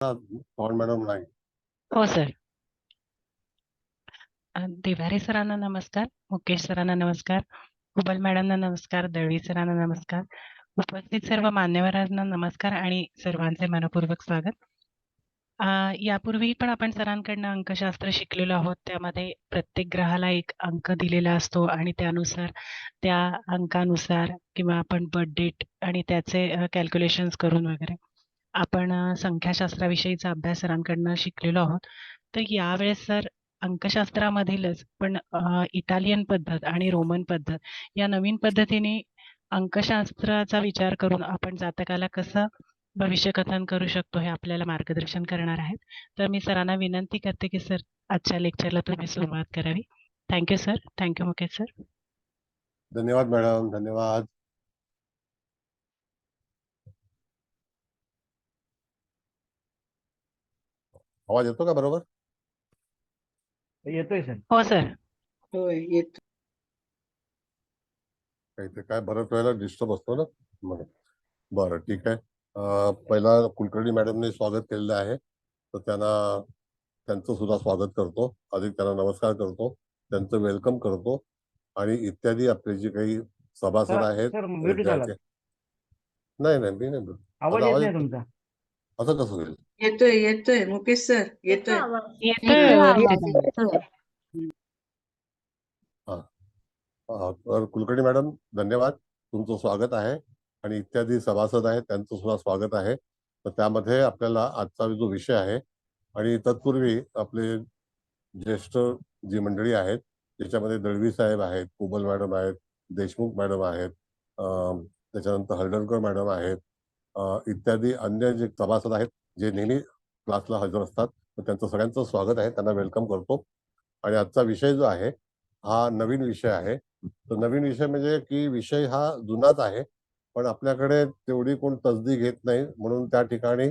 पवन madam नाही. हो sir. देवारे सरांना नमस्कार, मुकेश सरांना नमस्कार, कुबल मॅडमना नमस्कार, दळवी सरांना नमस्कार, उपस्थित सर्व मान्यवरांना नमस्कार आणि सर्वांचे मनपूर्वक स्वागत. यापूर्वी पण आपण सरांकडनं अंकशास्त्र शिकलेलो आहोत. त्यामध्ये प्रत्येक ग्रहाला एक अंक दिलेला असतो आणि त्यानुसार त्या अंकानुसार किंवा आपण बर्थ डेट आणि त्याचे कॅल्क्युलेशन्स करून वगैरे आपण संख्याशास्त्राविषयीचा अभ्यास सरांकडनं शिकलेलो आहोत. तर यावेळेस सर अंकशास्त्रामधीलच पण इटालियन पद्धत आणि रोमन पद्धत या नवीन पद्धतीने अंकशास्त्राचा विचार करून आपण जातकाला कसं भविष्यकथन करू शकतो हे आपल्याला मार्गदर्शन करणार आहेत. तर मी सरांना विनंती करते की सर आजच्या लेक्चरला तुम्ही सुरुवात करावी. Thank you sir. Thank you Mukesh sir. धन्यवाद मॅडम, धन्यवाद. आवाज येतो का बरोबर? येतोय सर. हो सर. होय येत. काही काय बरंच वेळेला डिस्टर्ब असतो ना म्हणून. बरं, ठीक आहे. पहिला कुलकर्णी मॅडमने स्वागत केलेलं आहे, तर त्यांचं सुद्धा स्वागत करतो. अधिक त्यांना नमस्कार करतो, त्यांचं वेलकम करतो आणि इत्यादी आपले जे काही सभासद आहेत, सर म्यूट झाला. विद्यार्थी. नाही नाही, मी नाही. आवाज माझा येत आवाज नाही येतो? तुमचा. असं कसं होईल? येतोय येतोय मुकेश सर येतोय. येतोय व्यवस्थित. हा. तर कुलकर्णी मॅडम धन्यवाद, तुमचं स्वागत आहे आणि इत्यादी सभासद आहेत त्यांचं सुद्धा स्वागत आहे. तर त्यामध्ये आपल्याला आजचा जो विषय आहे आणि तत्पूर्वी आपले ज्येष्ठ जी मंडळी आहेत, ज्याच्यामध्ये दळवी साहेब आहेत, कुबल मॅडम आहेत, देशमुख मॅडम आहेत, त्याच्यानंतर हळदणकर मॅडम आहेत, इत्यादी अन्य जे सभासद आहेत जे नेहमी क्लासला हजर असतात, तर त्यांचं सगळ्यांचं स्वागत आहे, त्यांना वेलकम करतो. आणि आजचा विषय जो आहे हा नवीन विषय आहे. तर नवीन विषय म्हणजे की विषय हा जुनाच आहे, पण आपल्याकडे तेवढी कोण तसदी घेत नाही, म्हणून त्या ठिकाणी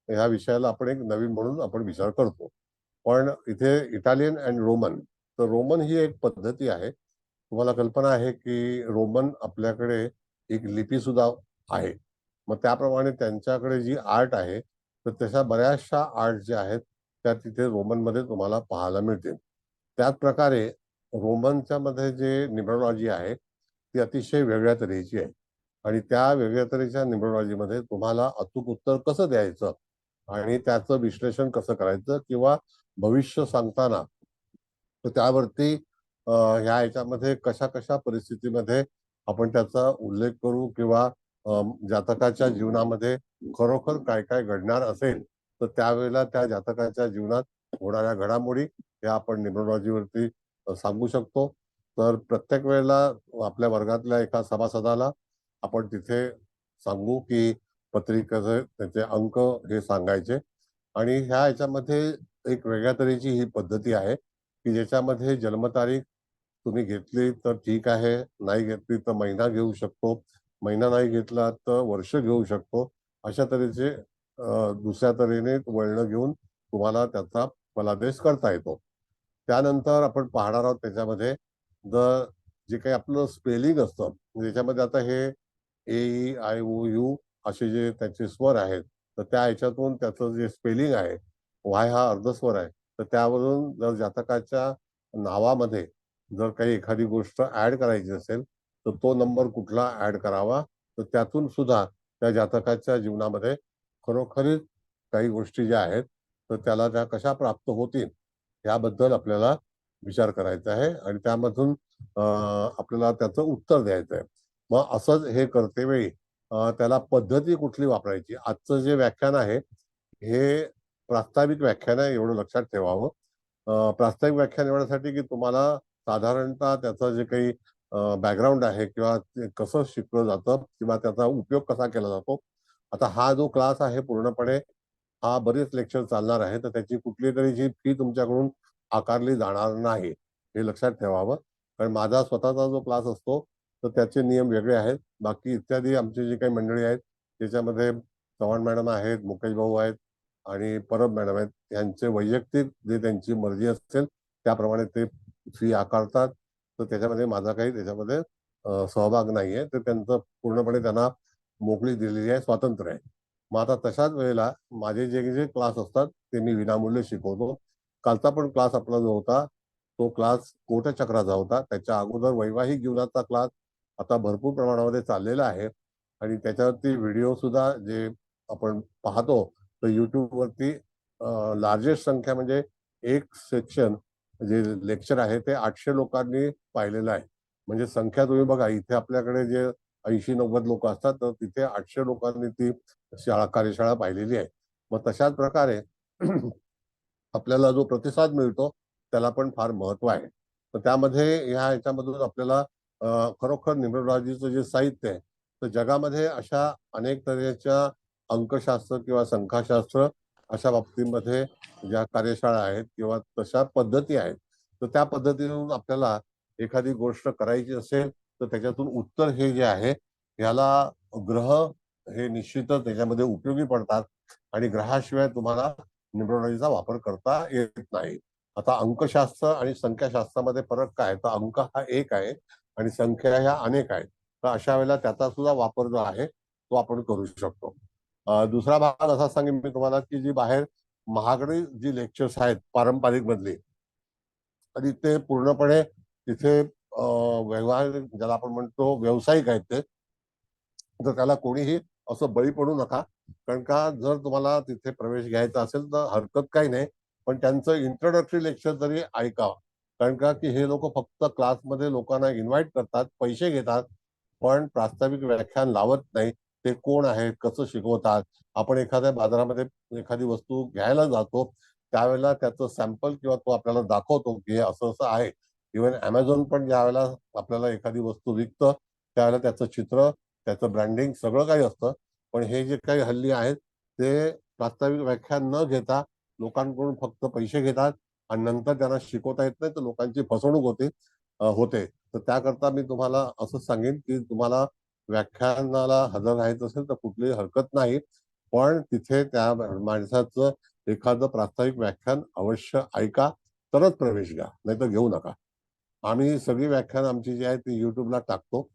ह्या विषयाला आपण एक नवीन म्हणून आपण विचार करतो. पण इथे इटालियन अँड रोमन, तर रोमन ही एक पद्धती आहे. तुम्हाला कल्पना आहे की रोमन आपल्याकडे एक लिपी सुद्धा आहे. मग त्याप्रमाणे त्यांच्याकडे जी आर्ट आहे, तर तशा बऱ्याचशा आर्ट ज्या आहेत त्या तिथे रोमन मध्ये तुम्हाला पाहायला मिळतील. त्याच प्रकारे रोमनच्या मध्ये जे न्यूमरॉलॉजी आहे ती अतिशय वेगळ्या तऱ्हेची आहे आणि त्या वेगळ्या तऱ्हेच्या न्यूमरॉलॉजीमध्ये तुम्हाला अचूक उत्तर कसं द्यायचं आणि त्याचं विश्लेषण कसं करायचं किंवा भविष्य सांगताना तर त्यावरती ह्या ह्याच्यामध्ये कशा कशा परिस्थितीमध्ये आपण त्याचा उल्लेख करू किंवा जातकाच्या जीवनामध्ये खरोखर काय काय घडणार असेल तर त्यावेळेला त्या जातकाच्या जीवनात होणाऱ्या घडामोडी या आपण न्यूमरॉलॉजीवरती सांगू शकतो. तर प्रत्येक वेळेला आपल्या वर्गातल्या एका सभासदाला आपण तिथे सांगू की पत्रिकेचे त्याचे अंक हे सांगायचे आणि ह्या ह्याच्यामध्ये एक वेगळ्या तऱ्हेची ही पद्धती आहे की ज्याच्यामध्ये जन्मतारीख तुम्ही घेतली तर ठीक आहे, नाही घेतली तर महिना घेऊ शकतो, महिना नाही घेतला तर वर्ष घेऊ शकतो. अशा तऱ्हेचे दुसऱ्या तऱ्हेने वळण घेऊन तुम्हाला त्याचा फलादेश करता येतो. त्यानंतर आपण पाहणार आहोत त्याच्यामध्ये जे काही आपलं स्पेलिंग असतं, ज्याच्यामध्ये आता हे ए आय ओ यू असे जे त्याचे स्वर आहेत, तर त्या ह्याच्यातून त्याचं जे स्पेलिंग आहे, वाय हा अर्धस्वर आहे, तर त्यावरून जर जातकाच्या नावामध्ये जर काही एखादी गोष्ट ऍड करायची असेल तर तो नंबर कुठला ऍड करावा, तर त्यातून सुद्धा त्या जातकाच्या जीवनामध्ये खरोखरीच काही गोष्टी ज्या आहेत तर त्याला त्या कशा प्राप्त होतील याबद्दल आपल्याला विचार करायचा आहे आणि त्यामधून आपल्याला त्याचं उत्तर द्यायचं आहे. मग असंच हे करते वेळी त्याला पद्धती कुठली वापरायची. आजचं जे व्याख्यान आहे हे प्रास्ताविक व्याख्यान आहे, एवढं लक्षात ठेवावं. प्रास्ताविक व्याख्यान एवढ्यासाठी की तुम्हाला साधारणतः त्याचं जे काही बॅकग्राऊंड आहे किंवा ते कसं शिकलं जातं किंवा त्याचा उपयोग कसा केला जातो. आता हा जो क्लास आहे पूर्णपणे हा बरेच लेक्चर चालणार आहे, तर त्याची कुठली तरी फी तुमच्याकडून आकारली जाणार नाही, हे लक्षात ठेवावं. कारण माझा स्वतःचा जो क्लास असतो तर त्याचे नियम वेगळे आहेत. बाकी इत्यादी आमचे जे काही मंडळी आहेत त्याच्यामध्ये चव्हाण मॅडम आहेत, मुकेश भाऊ आहेत आणि परब मॅडम आहेत. यांचे वैयक्तिक जे त्यांची मर्जी असेल त्याप्रमाणे ते फी आकारतात. तर त्याच्यामध्ये माझा काही त्याच्यामध्ये सहभाग नाहीये. तर त्यांचं पूर्णपणे त्यांना मोकळी दिलेली आहे, स्वातंत्र्य आहे. मग आता तशाच वेळेला माझे जे जे क्लास असतात ते मी विनामूल्य शिकवतो. कालचा पण क्लास आपला जो होता तो क्लास कोटचक्राचा होता. त्याच्या अगोदर वैवाहिक जीवनाचा क्लास आता भरपूर प्रमाणामध्ये चाललेला आहे आणि त्याच्यावरती व्हिडिओ सुद्धा जे आपण पाहतो तर युट्यूब वरती लार्जेस्ट संख्या म्हणजे एक सेक्शन जे लेक्चर आहे ते 800 लोकांनी पाहिलेलं आहे. म्हणजे संख्या तुम्ही बघा, इथे आपल्याकडे जे 80-90 लोक असतात तर तिथे 800 लोकांनी ती कार्यशाळा पाहिलेली आहे. मग तशाच प्रकारे आपल्याला जो प्रतिसाद मिळतो त्याला पण फार महत्व आहे. तर त्यामध्ये ह्याच्यामधून आपल्याला खरोखर न्यूमरोलॉजीचं जे साहित्य आहे तर जगामध्ये अशा अनेक तऱ्हेच्या अंकशास्त्र किंवा संख्याशास्त्र अशा बाबतीमध्ये ज्या कार्यशाळा आहेत किंवा तशा पद्धती आहेत तर त्या पद्धतीतून आपल्याला एखादी गोष्ट करायची असेल तर त्याच्यातून उत्तर हे जे आहे ह्याला ग्रह हे निश्चितच त्याच्यामध्ये उपयोगी पडतात आणि ग्रहाशिवाय तुम्हाला न्यूमरोलॉजीचा वापर करता येत नाही. आता अंकशास्त्र आणि संख्याशास्त्रामध्ये फरक काय, तर अंक हा एक आहे आणि संख्या ह्या अनेक आहेत. तर अशा वेळेला त्याचा सुद्धा वापर जो आहे तो आपण करू शकतो. दुसरा भाग असा सांगेन मी तुम्हाला की जी बाहेर महागडी जी लेक्चर्स आहेत पारंपरिक मधली आणि ते पूर्णपणे तिथे व्यवहार ज्याला आपण म्हणतो व्यावसायिक आहेत ते, तर त्याला कोणीही असं बळी पडू नका. कारण का जर तुम्हाला तिथे प्रवेश घ्यायचा असेल तर हरकत काही नाही, पण त्यांचं इंट्रोडक्टरी लेक्चर तरी ऐकावं. कारण का की हे लोक फक्त क्लासमध्ये लोकांना इन्व्हाइट करतात, पैसे घेतात, पण प्रास्ताविक व्याख्यान लावत नाही. ते कोण आहेत, कसं शिकवतात. आपण एखाद्या बाजारामध्ये एखादी वस्तू घ्यायला जातो त्यावेळेला त्याचं सॅम्पल किंवा तो आपल्याला दाखवतो की हे असं असं आहे. इव्हन अमेझॉन पण ज्यावेळेला आपल्याला एखादी वस्तू विकतं त्यावेळेला त्याचं चित्र, त्याचं ब्रँडिंग सगळं काही असतं. पण हे जे काही हल्ली आहेत ते प्रास्ताविक व्याख्यान न घेता लोकांकडून फक्त पैसे घेतात आणि नंतर त्यांना शिकवता येत नाही तर लोकांची फसवणूक होते. तर त्याकरता मी तुम्हाला असं सांगेन की तुम्हाला व्याख्यानाला हजर राहायचं असेल तर कुठलीही हरकत नाही, पण तिथे त्या माणसाचं एखादं प्रास्ताविक व्याख्यान अवश्य ऐका, तरच प्रवेश घ्या, नाही तर घेऊ नका. आम्ही सगळी व्याख्यान आमची जी आहे ती युट्यूबला टाकतो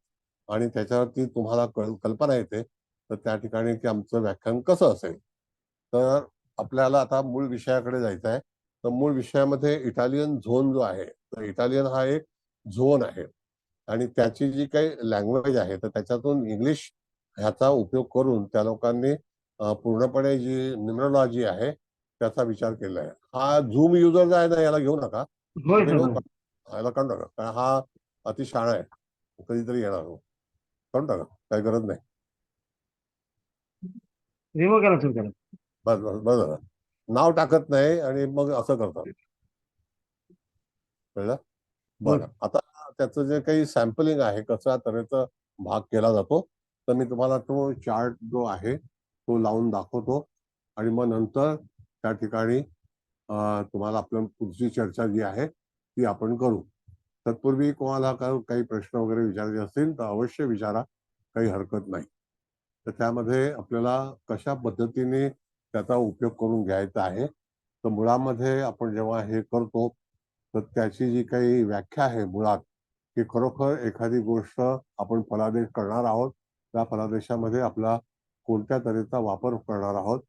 आणि त्याच्यावरती तुम्हाला कल्पना येते तर त्या ठिकाणी की आमचं व्याख्यान कसं असेल. तर आपल्याला आता मूळ विषयाकडे जायचं आहे. तर मूळ विषयामध्ये इटालियन झोन जो आहे तर इटालियन हा एक झोन आहे आणि त्याची जी काही लँग्वेज आहे तर त्याच्यातून इंग्लिश ह्याचा उपयोग करून त्या लोकांनी पूर्णपणे जी न्यूमरोलॉजी आहे त्याचा विचार केला आहे. हा झूम युजर जो आहे ना याला घेऊ नका. होय हे सर, लोक होय. याला काढू नका कारण हा अति शाणा आहे, कधीतरी येणार हो. काढून टाका, काही गरज नाही. रिमूव्ह केला सर त्याला. बस बस बस झालं. नाव टाकत नाही आणि मग असं करतात. कळलं? होय. बरं, आता त्याचं जे काही सॅम्पलिंग आहे कशा तऱ्हेचा भाग केला जातो तर मी तुम्हाला तो चार्ट जो आहे तो लावून दाखवतो आणि मग नंतर त्या ठिकाणी तुम्हाला आपल्या पुढची चर्चा जी आहे ती आपण करू. तत्पूर्वी कोणाला काही प्रश्न वगैरे विचारायचे असतील तर अवश्य विचारा, काही हरकत नाही. तर त्यामध्ये आपल्याला कशा पद्धतीने त्याचा उपयोग करून घ्यायचा आहे तर मुळामध्ये आपण जेव्हा हे करतो तर त्याची जी काही व्याख्या आहे मुळात की खरोखर एखादी गोष्ट आपण फलादेश करणार आहोत त्या फलादेशामध्ये आपला कोणत्या तऱ्हेचा वापर करणार आहोत.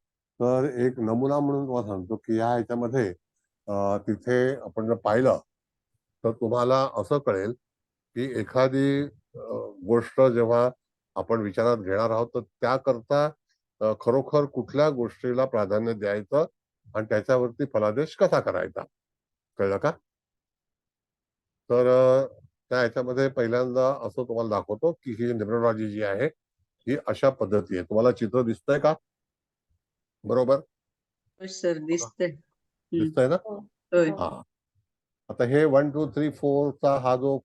तर एक नमुना म्हणून तुम्हाला सांगतो की या ह्याच्यामध्ये तिथे आपण जर पाहिलं तर तुम्हाला असं कळेल की एखादी गोष्ट जेव्हा आपण विचारात घेणार आहोत तर त्याकरता खरोखर कुठल्या गोष्टीला प्राधान्य द्यायचं आणि त्याच्यावरती फलादेश कसा करायचा. कळलं का? तर त्या ह्याच्यामध्ये पहिल्यांदा असं तुम्हाला दाखवतो की ही न्यूमरोलॉजी जी आहे ही अशा पद्धती आहे. तुम्हाला चित्र दिसतंय का? बरोबर होय सर, दिसतंय. दिसतंय ना? होय. हा. आता हे 1 2 3 4 चा हा जो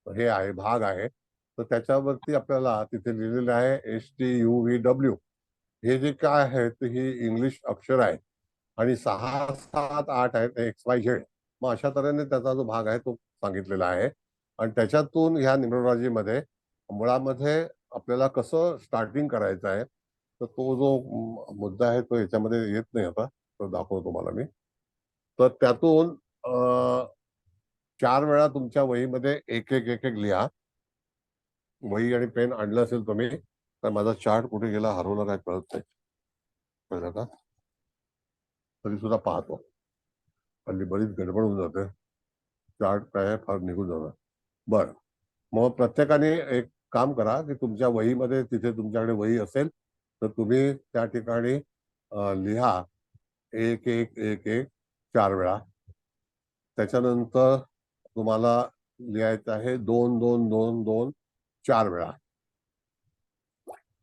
हे आहे भाग आहे तर त्याच्यावरती आपल्याला तिथे लिहिलेलं आहे STUVW. हे जे काय आहे तर ही इंग्लिश अक्षर आहे आणि 6 7 8 आहेत XYZ. मग अशा तऱ्हेने त्याचा जो भाग आहे तो सांगितलेला आहे आणि त्याच्यातून ह्या न्यूमरोलॉजी मध्ये मुळामध्ये आपल्याला कसं स्टार्टिंग करायचं आहे तर तो जो मुद्दा आहे तो याच्यामध्ये येत नाही. आता तो दाखवतो तुम्हाला मी. तर त्यातून 4 वेळा तुमच्या वहीमध्ये एक एक एक एक लिहा. वही आणि पेन आणलं असेल तुम्ही तर माझा चार्ट कुठे गेला, हरवला काय कळत नाही. कळलं का? तरी सुद्धा पाहतो. हल्ली बरीच गडबड होऊन जाते. चार्ट काय आहे फार निघून जाणार. बरं, मग प्रत्येकाने एक काम करा की तुमच्या वहीमध्ये, तिथे तुमच्याकडे वही असेल तर तुम्ही त्या ठिकाणी लिहा 1-1-1-1 4 वेळा. त्याच्यानंतर तुम्हाला लिहायचं आहे 2-2-2-2 4 वेळा.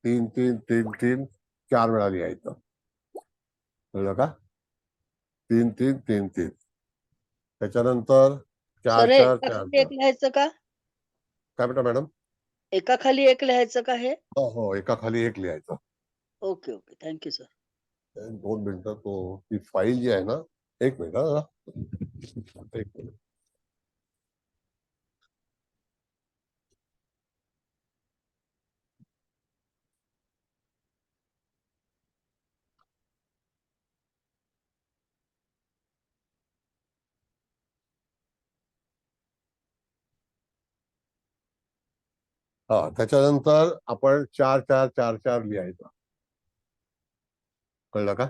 3-3-3-3 4 वेळा लिहायचं. कळलं का? 3-3-3-3. त्याच्यानंतर 4-4-4 एक लिहायचं का? काय म्हणता मॅडम? एका खाली एक लिहायचं का हे? हो हो, एका खाली एक लिहायचं. Okay okay, thank you sir. 2 मिनिटं. ती फाईल जी आहे ना, 1 मिनिट हा. 1 मिनिट. हा, त्याच्यानंतर आपण 4-4-4-4 लिहायचं. कळलं का?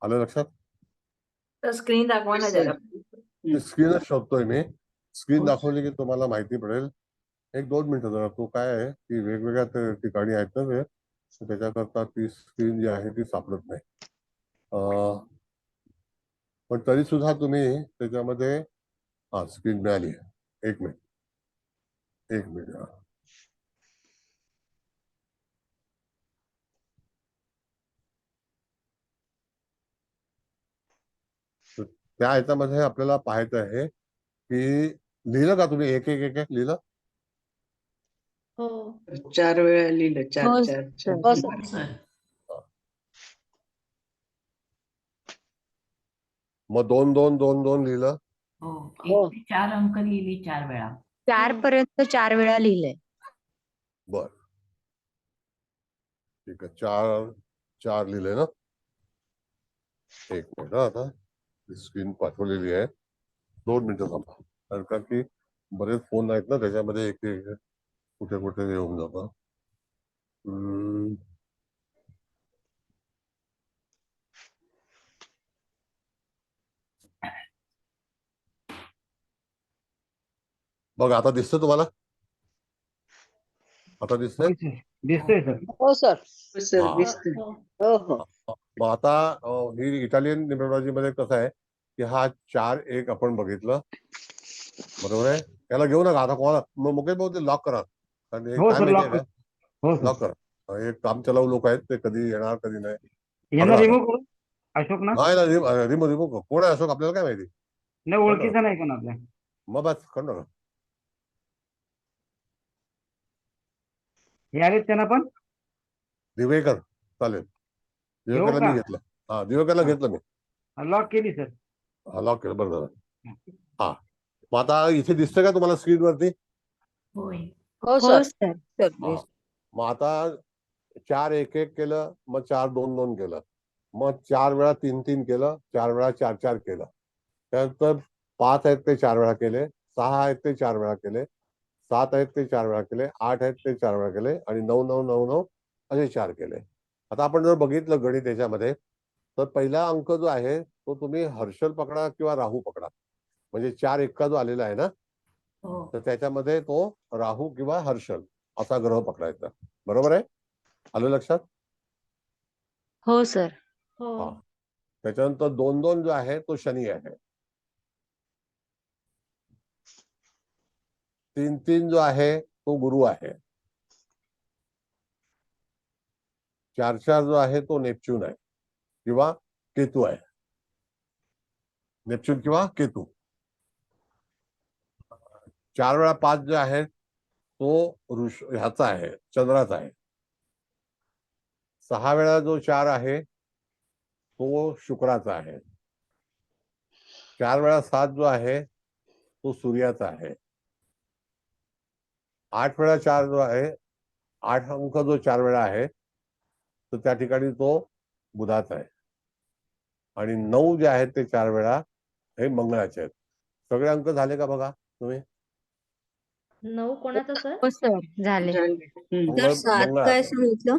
आलं लक्षात? तर स्क्रीन दाखवा ना जरा. स्क्रीनच शोधतोय मी. स्क्रीन हो. दाखवली की तुम्हाला माहिती पडेल. 1-2 मिनिटं जरा. तो काय आहे की वेगवेगळ्या ठिकाणी आहेत ना ते, तर त्याच्याकरता ती स्क्रीन जी आहे ती सापडत नाही. पण तरी सुद्धा तुम्ही त्याच्यामध्ये हा स्क्रीन मिळाली आहे. 1 मिनिट. 1 मिनिट. त्या ह्याच्यामध्ये आपल्याला पाहायचं आहे की लिहिलं का तुम्ही 1-1-1-1 लिहिलं? हो 4 वेळा लिहिलं. 4 हो, 4 सर. 4. हो सर. मग 2-2-2-2 लिहिलं? हो हो. 1 ते 4 अंक लिहिली 4 वेळा. 4 पर्यंत 4 वेळा लिहिलंय. बर, ठीक आहे. 4 लिहिले ना? 1 मिनिट हा. आता स्क्रीन पाठवलेली आहे. 2 मिनिटं थांबा. कारण की बरेच फोन आहेत ना, त्याच्यामध्ये एक कुठे कुठे येऊन जातं. बघा, आता दिसतं तुम्हाला? आता दिसतंय? दिसतोय सर. हो सर. सर हा. दिसतंय. हो हो. मग आता ही इटालियन न्यूमरोलॉजी मध्ये कसं आहे की हा 4-1 आपण बघितलं, बरोबर आहे? त्याला घेऊ नका आता कोणाला. मग मुकेश भाऊ ते लॉक करा. कारण हे हो काय सर, माहितीये लॉक. का, हो सर. लॉक करा. हे काम चलाऊ लोक आहेत, ते कधी येणार कधी नाही. यांना पकडा आता. रिमूव्ह करू अशोक ना? नाही ना, रिमूव्ह रिमूव्ह कोण आहे अशोक आपल्याला काय माहिती. नाही, ओळखीचा नाही कोण आपल्या. मग बस करू नका. हे आलेत त्यांना पण दिवेकर चालेल. घेऊ दिवेकरला का? मी घेतलं. हा, दिवेकरला घेतलं मी. लॉक केली सर. लॉक केलं, बरं झालं. हा, मग आता इथे दिसतंय का तुम्हाला स्क्रीन वरती? होय. हो हो सर. सर. सर, हा. मग आता 4-1-1 केलं, मग 4-2-2 केलं, मग 4 वेळा 3-3 केलं, 4 वेळा 4-4 केलं. त्यानंतर 5 आहेत ते 4 वेळा केले, 6 आहेत ते 4 वेळा केले, 7 आहेत ते 4 वेळा केले, 8 आहेत ते 4 वेळा केले आणि 9-9-9-9 असे 4 केले. आता आपण जर बघितलं गणित याच्यामध्ये, तर पहिला अंक जो आहे तो तुम्ही हर्षल पकडा किंवा राहू पकडा. म्हणजे 4 एक्का जो आलेला आहे ना, हो तर त्याच्यामध्ये तो राहू किंवा हर्षल असा ग्रह पकडायचा. बरोबर आहे? आलं लक्षात? हो सर. हो हा. त्याच्यानंतर 2-2 जो आहे तो शनी आहे. 3-3 जो आहे तो गुरु आहे. 4-4 जो आहे तो नेपच्यून आहे किंवा केतू आहे. नेपच्यून किंवा केतू. 4 वेळा 5 जो आहे तो ह्याचा आहे, चंद्राचा आहे. 6 वेळा जो 4 आहे तो शुक्राचा आहे. 4 वेळा 7 जो आहे तो सूर्याचा आहे. 8 वेळा 4 जो आहे, 8 अंक जो 4 वेळा आहे तर त्या ठिकाणी तो बुधाचा आहे. आणि 9 जे आहेत ते 4 वेळा हे मंगळाचे आहेत. सगळे अंक झाले का बघा तुम्ही? 9 कोणाचं सर? हो सर, झाले. झाले. मंगळ सर 7 काय मंगळाचं. सांगितलं?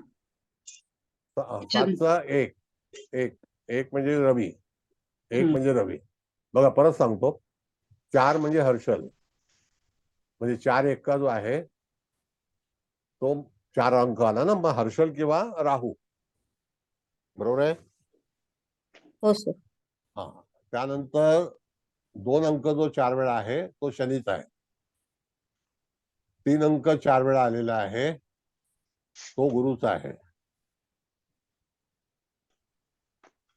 सातचा एक एक एक म्हणजे रवी, एक म्हणजे रवी. बघा परत सांगतो, 4 म्हणजे हर्षल, म्हणजे 4 एक्का जो आहे तो 4 अंक आला ना, मग हर्षल किंवा राहू, बरोबर आहे. हो सर. हा, त्यानंतर 2 अंक जो 4 वेळा आहे तो शनीचा आहे. 3 अंक 4 वेळा आलेला आहे तो गुरुचा आहे.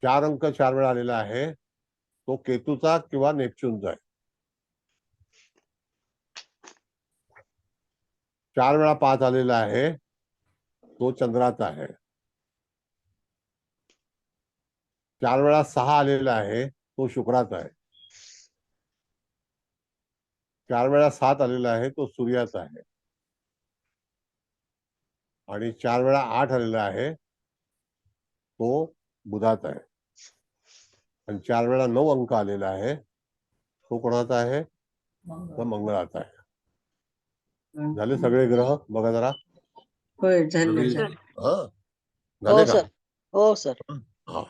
4 अंक 4 वेळा आलेला आहे तो केतूचा किंवा नेपच्यूनचा आहे. 4 वेळा 5 आलेला आहे तो चंद्राचा आहे. 4 वेळा 6 आलेला आहे तो शुक्राचा आहे. 4 वेळा 7 आलेला आहे तो सूर्याचा आहे. आणि 4 वेळा 8 आलेला आहे तो बुधाचा आहे. आणि 4 वेळा 9 अंक आलेला आहे तो कोणाचा आहे, तो मंगळाचा आहे. झाले सगळे ग्रह बघा जरा. होय झालं रवी- झालं. हा, हो झाले का? सर. हो सर. हा.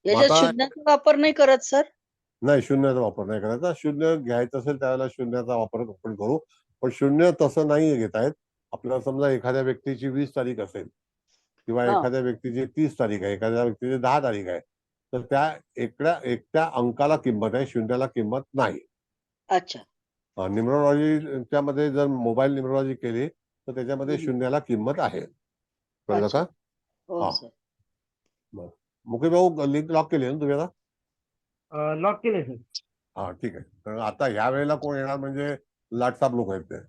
याच्यात आता- शून्याचा वापर नाही करत सर? नाही, शून्याचा वापर नाही करायचा. शून्य घ्यायचं असेल त्यावेळेला शून्याचा वापर आपण करू, पण शून्य तसं नाही घेता येत. आपल्याला समजा एखाद्या व्यक्तीची 20 तारीख असेल किंवा हा. एखाद्या व्यक्तीची 30 तारीख आहे, एखाद्या व्यक्तीची 10 तारीख आहे, तर त्या एकट्या अंकाला किंमत आहे, शून्याला किंमत नाही. अच्छा. न्यूमरोलॉजीच्या मध्ये जर मोबाईल न्यूमरोलॉजी केली तर त्याच्यामध्ये शून्याला किंमत आहे. कळलं अच्छा. का? हो हा. सर. मुकेश भाऊ लिंक लॉक केली ना तुम्ही आता? लॉक केले सर. हा, ठीक आहे. तर आता ह्या वेळेला कोण येणार म्हणजे लाटसाप लोक आहेत ते.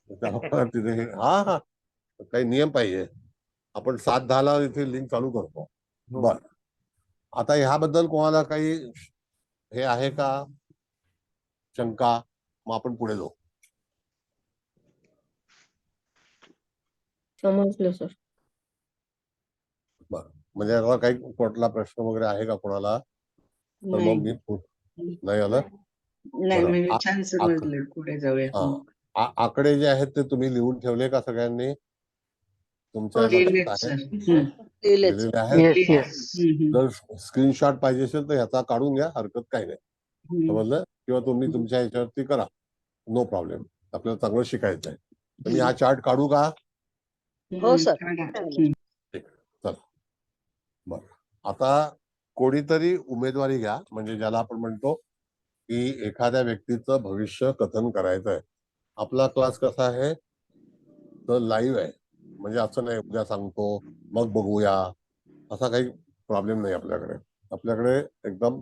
त्यामुळे तिथे हा हा काही नियम पाहिजे. आपण 7:10 इथे लिंक चालू करतो. हो. बर, आता ह्याबद्दल कोणाला काही हे आहे का शंका? मग आपण पुढे जाऊ. समजलं सर. म्हणजे आता काही कुठला प्रश्न वगैरे आहे का कोणाला? तर मग मी नाही आलं. नाही बरं. म्हणजे छान समजलं. पुढे जाऊया. हा. आकडे जे आहेत ते तुम्ही लिहून ठेवले का सगळ्यांनी? तुमच्या लिहिलेत लक्षात आहे? सर. लिहिलेच. दिलेले आहेत. हम्म. जर स्क्रीनशॉट पाहिजे असेल तर ह्याचा काढून घ्या, हरकत काही नाही. हम्म. समजलं? किंवा तुम्ही तुमच्या ह्याच्यावरती करा, नो प्रॉब्लेम. आपल्याला चांगलं शिकायचं आहे. तर मी हा चार्ट काढू का? हो सर. हम्म. चला. बर, आता कोणीतरी उमेदवारी घ्या, म्हणजे ज्याला आपण म्हणतो की एखाद्या व्यक्तीचं भविष्य कथन करायचं आहे. आपला क्लास कसा आहे तर लाईव्ह आहे, म्हणजे असं नाही उद्या सांगतो मग बघूया, असा काही प्रॉब्लेम नाही आपल्याकडे. आपल्याकडे एकदम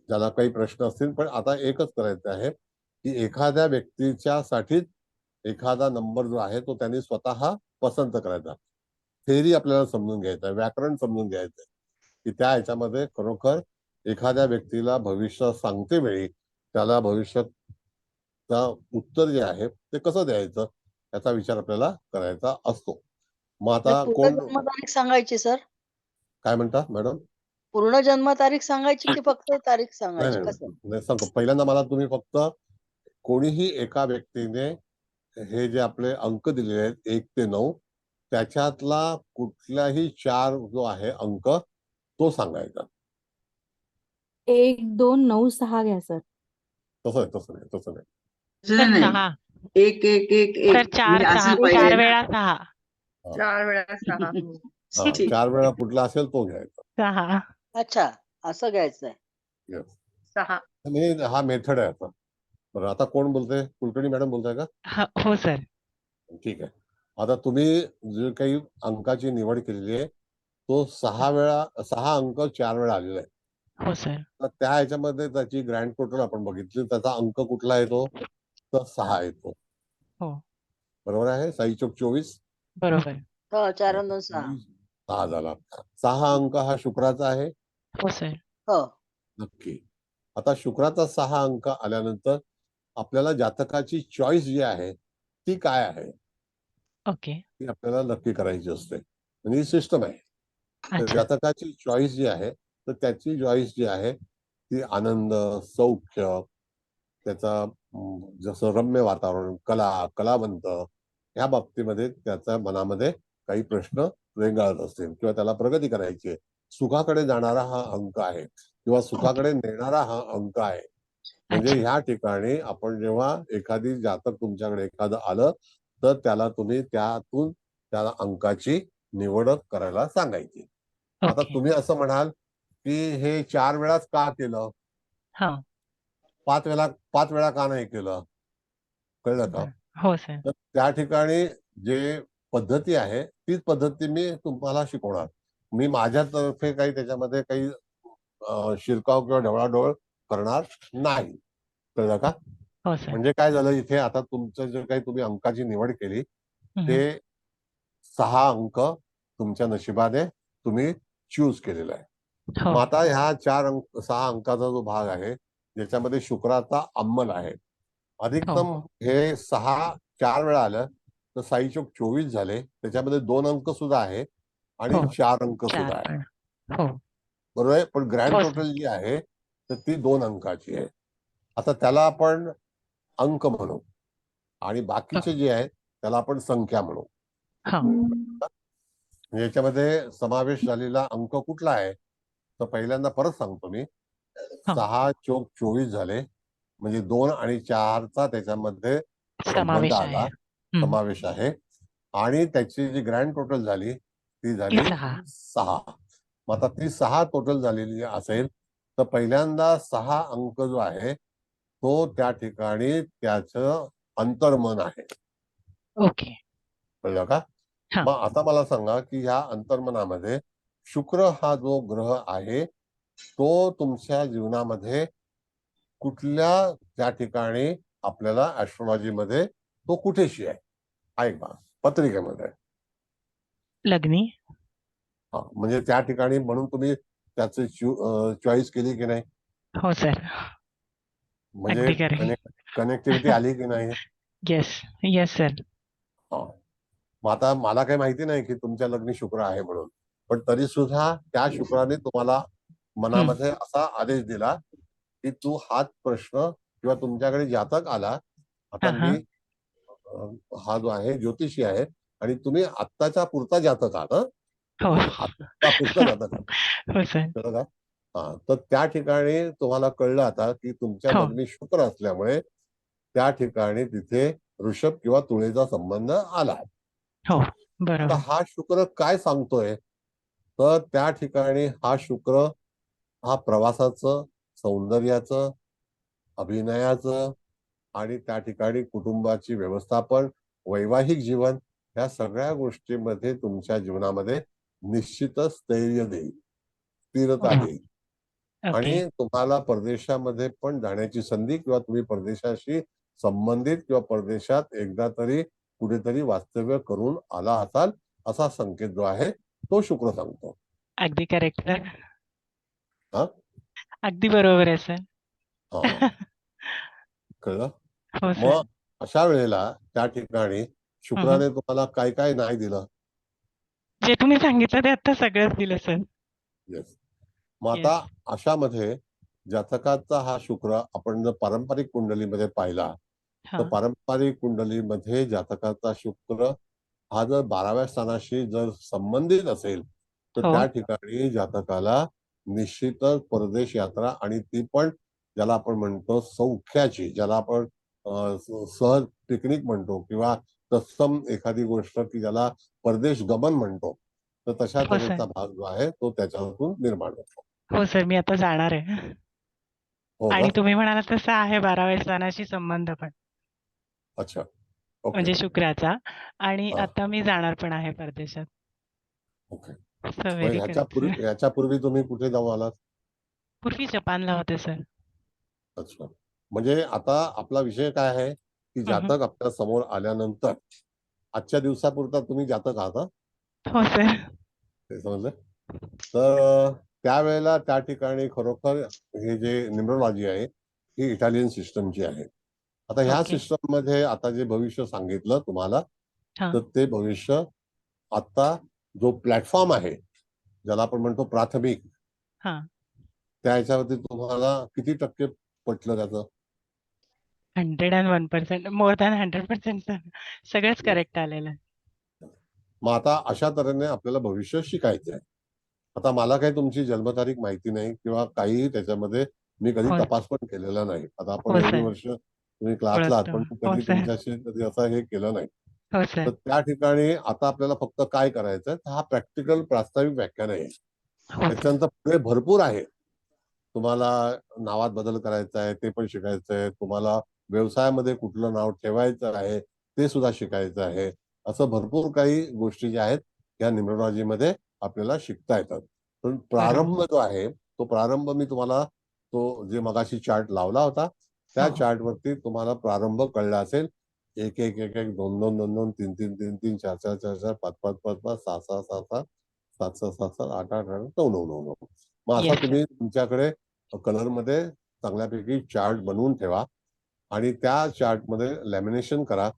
ज्याला काही प्रश्न असतील, पण आता एकच करायचं आहे की एखाद्या व्यक्तीच्या साठीच एखादा नंबर जो आहे तो त्यांनी स्वतः पसंत करायचा. थेअरी आपल्याला समजून घ्यायचं आहे, व्याकरण समजून घ्यायचं आहे की त्या ह्याच्यामध्ये खरोखर एखाद्या व्यक्तीला भविष्य सांगते वेळी त्याला भविष्याचा उत्तर जे आहे ते कसं द्यायचं याचा विचार आपल्याला करायचा असतो. मग आता पूर्ण कोण जन्मतारीख सांगायची सर? काय म्हणता मॅडम? पूर्ण जन्मतारीख सांगायची की फक्त तारीख नाही सांगायची? नाही कसं? नाही, सांगतो. पहिल्यांदा मला तुम्ही फक्त कोणीही एका व्यक्तीने हे जे आपले अंक दिलेले आहेत 1 ते 9 त्याच्यातला कुठलाही 4 जो आहे अंक तो सांगायचा. 1, 2, 9, 6 घ्या सर. तसं नाही, तसं नाही, तसं नाही. तसं नाही. 6 एक एक एक सर, एक 4 म्हणजे 6 असं 4 पाहिजे ना. वेळा 6 4 वेळा 6. हा, 4 वेळा कुठला असेल तो घ्यायचा. 6 अच्छा, असं घ्यायचंय. Yes. 6. हा मेथड आहे आता. बरं, आता कोण बोलतंय? कुलकर्णी मॅडम बोलताय का? हो सर. ठीक आहे. आता तुम्ही जे काही अंकाची निवड केलेली आहे तो 6 अंक 4 वेळा आलेला आहे. हो सर. तर त्या ह्याच्यामध्ये त्याची ग्रँड टोटल आपण बघितली, त्याचा अंक कुठला येतो तर 6 येतो. हो, बरोबर आहे? 6 चोक 24. बरोबर. हो, 4 आणि 2 6. 6 झाला. 6 अंक हा शुक्राचा आहे. हो सर. हो. नक्की. आता शुक्राचा 6 अंक आल्यानंतर आपल्याला जातकाची चॉईस जी आहे ती काय आहे ओके. ती आपल्याला नक्की करायची असते. म्हणजे ही सिस्टम आहे. तर अच्छा. जातकाची चॉईस जी आहे तर त्याची चॉईस जी आहे ती आनंद, सौख्य, त्याचा जसं रम्य वातावरण, कलावंत ह्या बाबतीमध्ये त्याच्या मनामध्ये काही प्रश्न रेंगाळत असतील किंवा त्याला प्रगती करायची आहे, सुखाकडे जाणारा हा अंक आहे किंवा सुखाकडे नेणारा हा अंक आहे. म्हणजे अच्छा. ह्या ठिकाणी आपण जेव्हा एखादी जातक तुमच्याकडे एखादं आलं तर त्याला तुम्ही त्यातून त्या अंकाची निवड करायला सांगायची. आता ओके. तुम्ही असं म्हणाल की हे 4 वेळाच का केलं, हा 5 वेळा का नाही केलं, कळलं का? बरं. हो सर. तर त्या ठिकाणी जे पद्धती आहे तीच पद्धती मी तुम्हाला शिकवणार. मी माझ्यातर्फे काही त्याच्यामध्ये काही शिरकाव किंवा ढवळाढवळ करणार नाही, कळलं का? हो सर. म्हणजे काय झालं इथे, आता तुमचं जे काही तुम्ही अंकाची निवड केली हम्म. ते 6 अंक तुमच्या नशिबाने तुम्ही चूज केलेला आहे. हो मग आता ह्या 6 अंकाचा जो भाग आहे ज्याच्यामध्ये शुक्राचा अंमल आहे, हो अधिकतम हे 4 वेळा आलं तर 6 चोक 24 झाले. त्याच्यामध्ये 2 अंक सुद्धा आहे आणि हो 4 अंक 4 सुद्धा आहे, पण. हो बरोबर आहे. पण ग्रँड हो सर. टोटल जी आहे तर ती 2 अंकाची आहे. आता त्याला आपण अंक म्हणू आणि बाकीचे जे आहेत त्याला आपण संख्या म्हणू. हो याच्यामध्ये समावेश झालेला अंक कुठला आहे तर पहिल्यांदा परत सांगतो मी, 6 चोक 24 झाले म्हणजे 2 आणि 4चा त्याच्यामध्ये संबंध समावेश आहे. आला, समावेश आहे. आणि त्याची जी ग्रँड टोटल झाली ती झाली 6. 6. मग आता ती 6 टोटल झालेली असेल तर पहिल्यांदा 6 अंक जो आहे तो त्या ठिकाणी त्याचं अंतर्मन आहे, ओके. कळलं का? हा. मग आता मला सांगा की ह्या अंतर्मनामध्ये शुक्र हा जो ग्रह आहे तो तुमच्या जीवनामध्ये कुठल्या त्या ठिकाणी आपल्याला ऍस्ट्रॉलॉजी मध्ये तो कुठेशी आहे, ऐक बा पत्रिकेमध्ये. लग्नी. म्हणजे त्या ठिकाणी म्हणून तुम्ही त्याचे चॉईस केली की नाही, हो सर. म्हणजे अगदी करेक्ट. कनेक्टिव्हिटी आली की नाही? Yes yes sir. मग आता मला काही माहिती नाही की तुमच्या लग्नी शुक्र आहे म्हणून, पण तरी सुद्धा त्या शुक्राने तुम्हाला मनामध्ये असा आदेश दिला की तू हाच प्रश्न किंवा तुमच्याकडे जातक आला. आता हा. मी हा जो आहे ज्योतिषी आहे आणि तुम्ही आत्ताच्या पुरता जातक आहात, हो आत्ता पुरता जातक आहात, हो सर. कळलं का? तर त्या ठिकाणी तुम्हाला कळलं आता की तुमच्या हो लग्नी शुक्र असल्यामुळे त्या ठिकाणी तिथे ऋषभ किंवा तुळेचा संबंध आला. हो आता बरोबर. हा शुक्र काय सांगतोय तर त्या ठिकाणी हा शुक्र हा प्रवासाचं, सौंदर्याचं, अभिनयाचं आणि त्या ठिकाणी कुटुंबाची व्यवस्थापन, वैवाहिक जीवन या सगळ्या गोष्टींमध्ये तुमच्या जीवनामध्ये निश्चितच स्थैर्य देईल, स्थिरता हो. देईल. ओके. आणि तुम्हाला परदेशामध्ये पण जाण्याची संधी किंवा तुम्ही परदेशाशी संबंधित किंवा परदेशात एकदा तरी कुठेतरी वास्तव्य करून आला असाल असा संकेत जो आहे तो शुक्र सांगतो. अगदी करेक्ट सर. हा अगदी बरोबर आहे सर. हा कळलं? हो सर. मग अशा वेळेला त्या ठिकाणी शुक्राने तुम्हाला काय काय नाही दिलं? जे तुम्ही सांगितलं ते आता सगळंच दिलं सर. येस. मग आता अशामध्ये जातकाचा हा शुक्र आपण जर पारंपरिक कुंडलीमध्ये पाहिला हा. तर पारंपरिक कुंडलीमध्ये जातकाचा शुक्र हा जर 12व्या स्थानाशी जर संबंधित असेल तर हो त्या ठिकाणी जातकाला निश्चितच परदेश यात्रा आणि ती पण ज्याला आपण म्हणतो सौख्याची, ज्याला आपण सहज पिकनिक म्हणतो किंवा तत्सम एखादी गोष्ट की ज्याला परदेश गमन म्हणतो, तर तशा हो सर. तऱ्हेचा भाग जो आहे तो त्याच्यातून निर्माण होतो. हो सर मी आता जाणार आहे. हो आणि का? तुम्ही म्हणालात तसं आहे 12व्या स्थानाशी संबंध पण, अच्छा, ओके म्हणजे शुक्राचा. आणि हा, आता मी जाणार पण आहे परदेशात. ओके. सो मग व्हेरी करेक्ट सर. ह्याच्यापूर्वी तुम्ही कुठे जाऊन आलात? पूर्वी जपानला होते सर. अच्छा, म्हणजे आता आपला विषय काय आहे की जातक आपल्या समोर आल्यानंतर आजच्या दिवसापुरता तुम्ही जातक आहात हा? हो सर. ते समजलं? तर त्यावेळेला त्या ठिकाणी खरोखर हे जे न्यूमरोलॉजी आहे ही इटालियन सिस्टमची आहे. आता ह्या ओके. सिस्टम मध्ये आता जे भविष्य सांगितलं तुम्हाला हा. तर ते भविष्य आता जो प्लॅटफॉर्म आहे ज्याला आपण म्हणतो प्राथमिक, हा. त्या ह्याच्यावरती तुम्हाला किती टक्के पटलं त्याचं? 101% मोर दॅन 100% सर. सगळंच करेक्ट आलेलं आहे. मग आता अशा तऱ्हेने आपल्याला भविष्य शिकायचं आहे. आता मला काही तुमची जन्मतारीख माहिती नाही किंवा काही त्याच्यामध्ये मी कधी हो तपास पण केलेला नाही. आता आपण हो एवढी सर वर्ष तुम्ही क्लासला आहात, ओळखतो पण हो कधी सर तुमच्याशी कधी असं हे केलं नाही. हो तर सर त्या ठिकाणी आता आपल्याला फक्त काय करायचंय, हा प्रॅक्टिकल प्रास्ताविक व्याख्यान आहे. हो सर त्याच्यानंतर पुढे भरपूर आहे. तुम्हाला नावात बदल करायचा आहे ते पण शिकायचं आहे. तुम्हाला व्यवसायामध्ये कुठलं नाव ठेवायचं आहे ते सुद्धा शिकायचं आहे. असं भरपूर काही गोष्टी ज्या आहेत या न्यूमरॉलॉजीमध्ये आपल्याला शिकता येतात. पण प्रारंभ जो आहे तो प्रारंभ मी तुम्हाला तो जे मगाशी चार्ट लावला होता त्या हो हो चार्टवरती तुम्हाला प्रारंभ कळला असेल. एक एक एक एक दोन दोन दोन दोन तीन तीन तीन तीन चार चार चार चार पाच पाच पाच पाच सहा सहा सहा सहा सात सहा सात सात आठ आठ आठ नऊ नऊ नऊ नऊ. मग असा येस सर तुम्ही तुमच्याकडे कलरमध्ये चांगल्यापैकी चार्ट बनवून ठेवा आणि त्या चार्टमध्ये लॅमिनेशन करा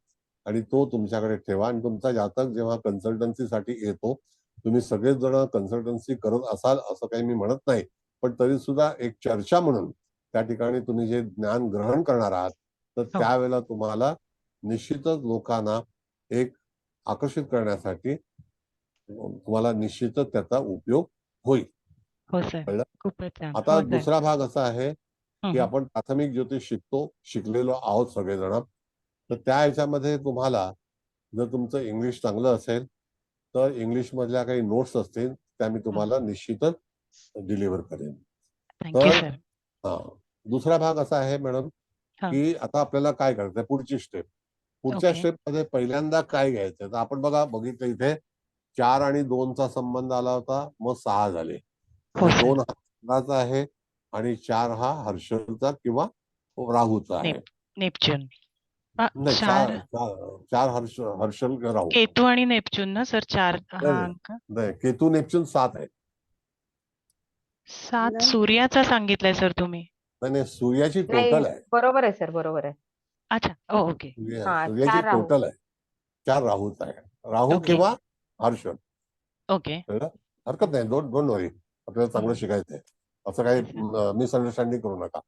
आणि तो तुमच्याकडे ठेवा. आणि तुमचा जातक जेव्हा कन्सल्टन्सीसाठी येतो, तुम्ही सगळेच जण कन्सल्टन्सी करत असाल असं काही मी म्हणत नाही, पण तरी सुद्धा एक चर्चा म्हणून त्या ठिकाणी तुम्ही जे ज्ञान ग्रहण करणार आहात तर हो त्यावेळेला तुम्हाला निश्चितच लोकांना एक आकर्षित करण्यासाठी तुम्हाला निश्चितच त्याचा उपयोग होईल. हो सर कळलं? खूपच छान आता हो सर दुसरा भाग असा आहे की हम्म. आपण प्राथमिक ज्योतिष शिकलेलो आहोत सगळेजण. तर त्या ह्याच्यामध्ये तुम्हाला जर तुमचं इंग्लिश चांगलं असेल तर इंग्लिश मधल्या काही नोट्स असतील त्या मी तुम्हाला निश्चितच डिलिव्हर करेन. थँक्यू तर सर हा दुसरा भाग असा आहे मॅडम हा की आता आपल्याला काय करायचंय पुढची स्टेप. पुढच्या ओके स्टेप मध्ये पहिल्यांदा काय घ्यायचं तर आपण बघा बघितलं इथे 4 आणि 2 चा संबंध आला होता, मग 6 झाले. हो म्हणजे सर 2 हा चंद्राचा आहे आणि 4 हा हर्षलचा किंवा राहूचा आहे. नेप नेपच्यून नाही 4 चार 4 हर्षल किंवा राहू. केतू आणि नेपच्यून ना सर चार नाही हा नाही अंक नाही, केतू नेपच्यून 7 आहे. 7 सूर्याचा सांगितलाय सर तुम्ही. नाही नाही, सूर्याची नाही टोटल आहे. बरोबर आहे सर बरोबर आहे. अच्छा ओके हा सूर्याची 4 राहू. टोटल आहे. 4 राहूचा आहे. राहू ओके किंवा हर्षल. ओके कळलं? हरकत नाही, डोंट वरी. आपल्याला चांगलं शिकायचंय. असं काही मिसअंडरस्टँडिंग करू नका.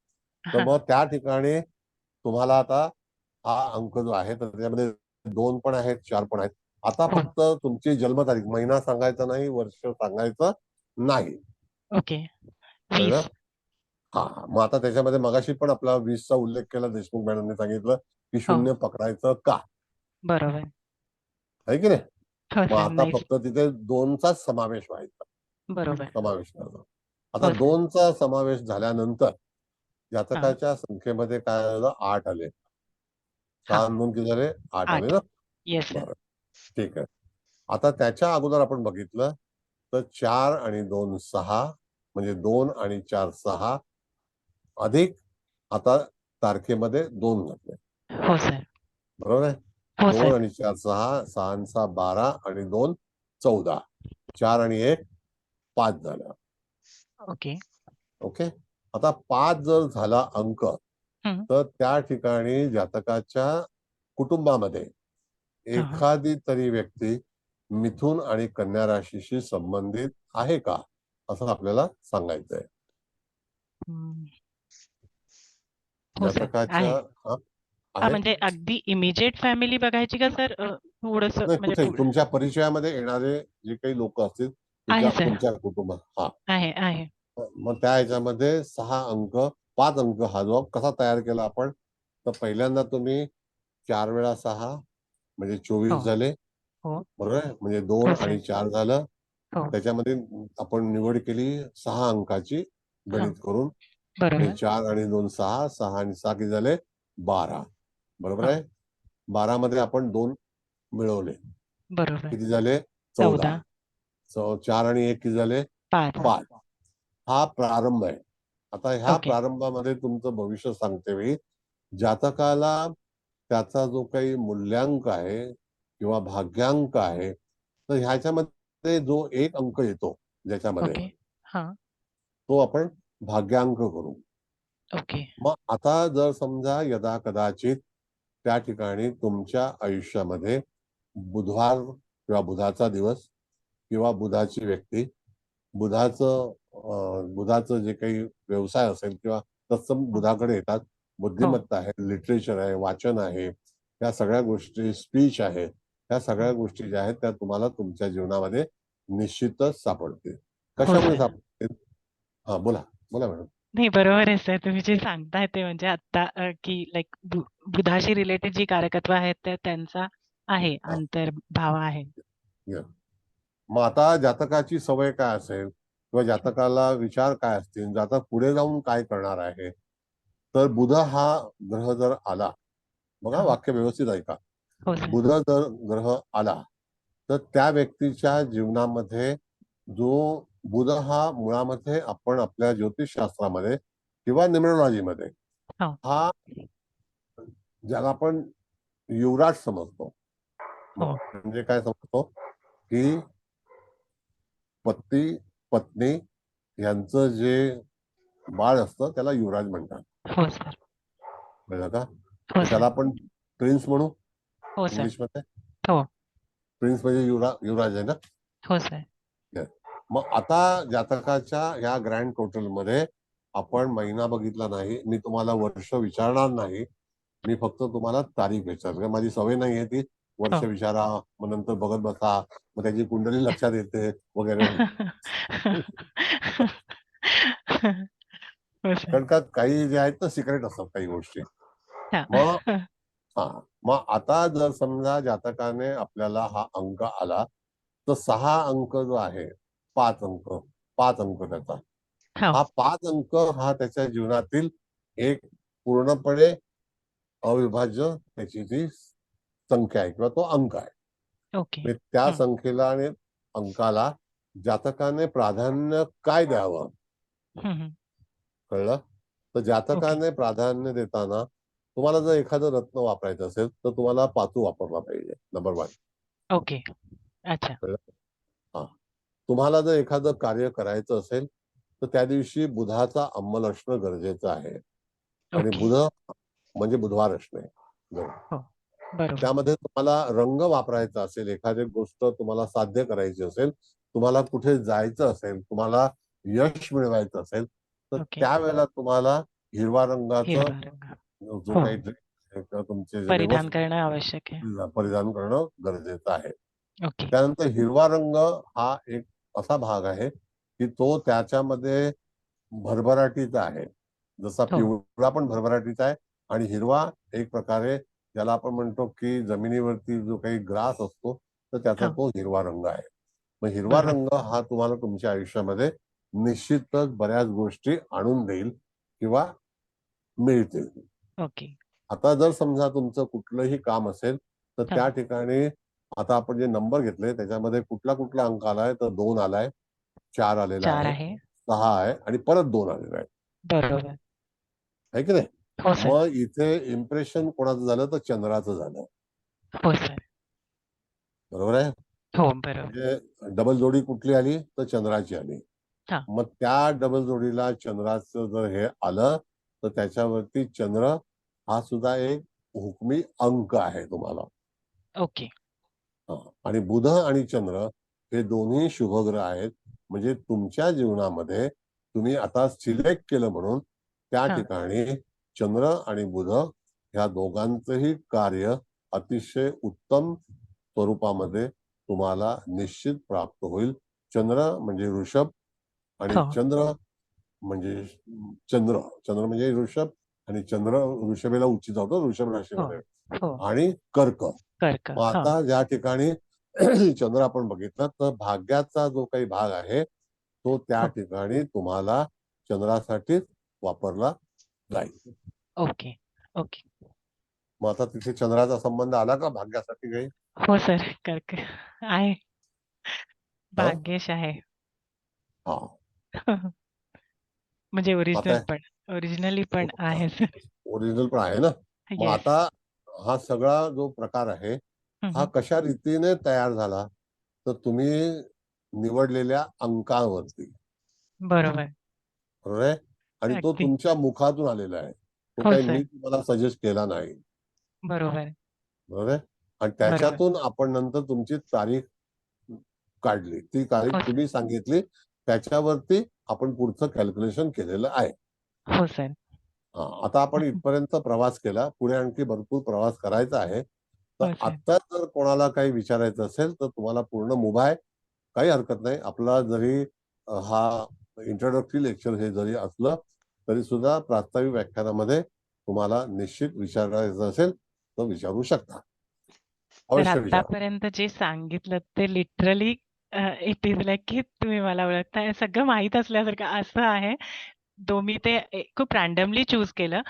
तर हा मग त्या ठिकाणी तुम्हाला आता हा अंक जो आहे तर त्याच्यामध्ये 2 पण आहेत 4 पण आहेत. आता हो फक्त तुमची जन्मतारीख महिना सांगायचा नाही, वर्ष सांगायचं नाही. ओके 20 कळलं? हा मग आता त्याच्यामध्ये मगाशी पण आपला 20 चा उल्लेख केला देशमुख मॅडमने सांगितलं की हो 0 पकडायचं का, बरोबर आहे की नाही. हो मग सर आता नाही फक्त तिथे 2चाच समावेश व्हायचा. बरोबर समावेश करणं. आता हो सर 2चा समावेश झाल्यानंतर हा जातकाच्या संख्येमध्ये काय आलं 8 आले. हा 6 आणि 2 किती झाले 8 आले 8 ना. येस सर बरं ठीक आहे. आता त्याच्या अगोदर आपण बघितलं तर 4 आणि 2 6 म्हणजे 2 आणि 4 6 अधिक आता तारखेमध्ये 2 घातले. हो सर बरोबर आहे. हो 2 सर आणि 4 6 6 आणि 6 12 आणि 2 14 4 आणि 1 5 झाला. Okay okay. आता 5 जर झाला अंक हम्म. तर त्या ठिकाणी जातकाच्या कुटुंबामध्ये हा एखादी तरी व्यक्ती मिथुन आणि कन्या राशीशी संबंधित आहे का असं आपल्याला सांगायचंय. हम्म. हो सर जातकाच्या आहे आहे म्हणजे अगदी इमिजिएट फॅमिली बघायची का सर थोडस नाही म्हणजे कुठेही तुमच्या परिचयामध्ये येणारे जे काही लोक असतील आहे सर तुमच्या कुटुंबात हा आहे मग त्या ह्याच्यामध्ये 6 अंक 5 अंक हा जो कसा तयार केला आपण तर पहिल्यांदा तुम्ही 4 वेळा 6 म्हणजे 24 हो झाले. हो बरोबर आहे. म्हणजे हो 2 सर आणि 4 झालं. हो त्याच्यामध्ये आपण निवड केली 6 अंकाची हा गणित करून म्हणजे बरोबर 4 आणि 2 6 6 आणि 6 किती झाले 12. बरोबर हो आहे. 12 मध्ये आपण 2 मिळवले बरोबर किती झाले 14. 4 आणि 1 किती झाले 5 5. हा प्रारंभ आहे. आता ह्या ओके प्रारंभामध्ये तुमचं भविष्य सांगते वेळी जातकाला त्याचा जो काही मूल्यांक आहे किंवा भाग्यांक आहे तर ह्याच्यामध्ये जो एक अंक येतो ज्याच्यामध्ये ओके हा तो आपण भाग्यांक करू. ओके मग आता जर समजा यदा कदाचित त्या ठिकाणी तुमच्या आयुष्यामध्ये बुधवार किंवा बुधाचा दिवस किंवा बुधाची व्यक्ती बुधाचं जे काही व्यवसाय असेल किंवा तत्सम हो बुधाकडे येतात. हो बुद्धिमत्ता आहे, लिटरेचर आहे, वाचन आहे, या सगळ्या गोष्टी स्पीच आहे. ह्या सगळ्या गोष्टी ज्या आहेत त्या तुम्हाला तुमच्या जीवनामध्ये निश्चितच सापडतील. हो कशामुळे सर. सापडतील? हा, बोला बोला मॅडम. नाही, बरोबर आहे सर. तुम्ही जे सांगताय ते म्हणजे आता की लाइक बुधाशी रिलेटेड जी कारकत्व आहेत ते त्यांचा आहे, हा, अंतर्भाव आहे. या. मग आता जातकाची सवय काय असेल किंवा जातकाला विचार काय असतील, जातक पुढे जाऊन काय करणार आहे, तर बुध हा ग्रह जर आला, बघा हा. वाक्य व्यवस्थित ऐका. हो सर. बुध जर ग्रह आला तर त्या व्यक्तीच्या जीवनामध्ये जो बुध हा मुळामध्ये आपण आपल्या ज्योतिषशास्त्रामध्ये किंवा न्यूमरोलॉजीमध्ये हो. हा ज्याला आपण युवराज समजतो. हो. म्हणजे काय समजतो की पती पत्नी यांचं जे बाळ असतं त्याला युवराज म्हणतात. हो सर. कळलं का? हो तर सर. त्याला आपण प्रिन्स म्हणू हो सर. इंग्लिशमध्ये. हो. प्रिन्स म्हणजे युवराज आहे ना. हो सर. मग आता जातकाच्या ह्या ग्रँड टोटल मध्ये आपण महिना बघितला नाही, मी तुम्हाला वर्ष विचारणार नाही, मी फक्त तुम्हाला तारीख विचारतो. माझी सवय नाहीये ती वर्ष हो. विचारा मग नंतर बघत बसा, मग त्याची कुंडली लक्षात येते वगैरे. हो सर. कारण का काही जे आहेत ना सिक्रेट असतात काही गोष्टी. हा. मग हा, मग आता जर समजा जातकाने आपल्याला हा अंक आला तर 6 अंक जो आहे, 5 अंक, 5 अंक त्याचा, हो. हा 5 अंक हा त्याच्या जीवनातील एक पूर्णपणे अविभाज्य त्याची जी संख्या आहे किंवा तो अंक आहे. ओके. म्हणजे त्या संख्येला आणि अंकाला जातकाने प्राधान्य काय द्यावं, कळलं? तर जातकाने प्राधान्य देताना तुम्हाला जर एखादं रत्न वापरायचं असेल तर तुम्हाला पाचू वापरला पाहिजे, नंबर 1. ओके. अच्छा. हा, तुम्हाला जर एखादं कार्य करायचं असेल तर त्या दिवशी बुधाचा अंमल असणं गरजेचं आहे. आणि ओके. बुध म्हणजे बुधवार असणे. बरोबर. हो. बरोबर. त्यामध्ये तुम्हाला रंग वापरायचा असेल, एखादी गोष्ट तुम्हाला साध्य करायची असेल, तुम्हाला कुठे जायचं असेल, तुम्हाला यश मिळवायचं असेल तर ओके. त्यावेळेला तुम्हाला हिरवा रंगाचं हिरवा रंग जो हो. काही किंवा तुमचे जे परिधान व्यवस्थित करणं आवश्यक आहे. परिधान करणं गरजेचं आहे. ओके. त्यानंतर हिरवा रंग हा एक असा भाग आहे की तो त्याच्यामध्ये भरभराटीचा आहे. जसा हो. पिवळा पण भरभराटीचा आहे आणि हिरवा एक प्रकारे ज्याला आपण म्हणतो की जमिनीवरती जो काही ग्रास असतो तर त्याचा हो. तो हिरवा रंग आहे. मग हिरवा बरोबर. रंग हा तुम्हाला तुमच्या आयुष्यामध्ये निश्चितच बऱ्याच गोष्टी आणून देईल किंवा मिळतील. ओके. आता जर समजा तुमचं कुठलंही काम असेल तर हा. त्या ठिकाणी आता आपण जे नंबर घेतले त्याच्यामध्ये कुठला कुठला अंक आलाय तर 2 आलाय, 4 आलेला 4 आहे, आहे. 6 आहे आणि परत 2 आलेला आहे. बरोबर. आहे की नाही? हो सर. मग इथे इम्प्रेशन कोणाचं झालं तर चंद्राचं झालं. हो सर. बरोबर आहे? हो, बरोबर. म्हणजे डबल जोडी कुठली आली तर चंद्राची आली. हा. मग त्या डबल जोडीला चंद्राचं जर हे आलं तर त्याच्यावरती चंद्र हा सुद्धा एक हुकमी अंक आहे तुम्हाला. ओके. हा. आणि बुध आणि चंद्र हे दोन्ही शुभग्रह आहेत. म्हणजे तुमच्या जीवनामध्ये तुम्ही आता सिलेक्ट केलं म्हणून त्या हा. ठिकाणी चंद्र आणि बुध ह्या दोघांचंही कार्य अतिशय उत्तम स्वरूपामध्ये तुम्हाला निश्चित प्राप्त होईल. चंद्र म्हणजे ऋषभ आणि हो. चंद्र म्हणजे चंद्र म्हणजे ऋषभ आणि चंद्र ऋषभेला उच्चित होतो ऋषभ हो. राशीमध्ये हो. आणि कर्क. कर्क. मग हो. आता ज्या ठिकाणी चंद्र आपण बघितलं तर भाग्याचा जो काही भाग आहे तो त्या हो. ठिकाणी तुम्हाला चंद्रासाठीच वापरला जाईल. ओके. ओके. मग आता तिथे चंद्राचा संबंध आला का भाग्यासाठी काही? हो सर. कर्क आहे. हा? भाग्येश आहे. हा. म्हणजे आता ओरिजिनली पण आहे सर. ओरिजिनल पण आहे ना. मग येस. आता हा सगळा जो प्रकार आहे हा कशा रीतीने तयार झाला तर तुम्ही निवडलेल्या अंकावरती. बरोबर. बरोबर आहे? आणि तो अगदी. तुमच्या मुखातून आलेला आहे. तो हो काही सर. मी तुम्हाला सजेस्ट केला नाही. बरोबर. बरोबर आहे? आणि बरोबर. त्याच्यातून आपण नंतर तुमची तारीख काढली. ती तारीख हो सर. तुम्ही सांगितली त्याच्यावरती आपण पुढचं कॅल्क्युलेशन केलेलं आहे. हो सर. आता आपण इथपर्यंत प्रवास केला. पुढे आणखी भरपूर प्रवास करायचा आहे. तर हो सर. आता जर कोणाला काही विचारायचं असेल तर तुम्हाला पूर्ण मुभा काही हरकत नाही. आपला जरी हा इंट्रोडक्टरी लेक्चर हे जरी असलं तरी सुद्धा प्रास्ताविक व्याख्यानामध्ये तुम्हाला निश्चित विचारायचं असेल तर विचारू शकता. तर अवश्य विचारा. आतापर्यंत जे सांगितलं ते लिटरली इट इज लाईक की तुम्ही मला ओळखताय, सगळं माहीत असल्यासारखं असं आहे. मी ते खूप रॅन्डमली चूज केलं.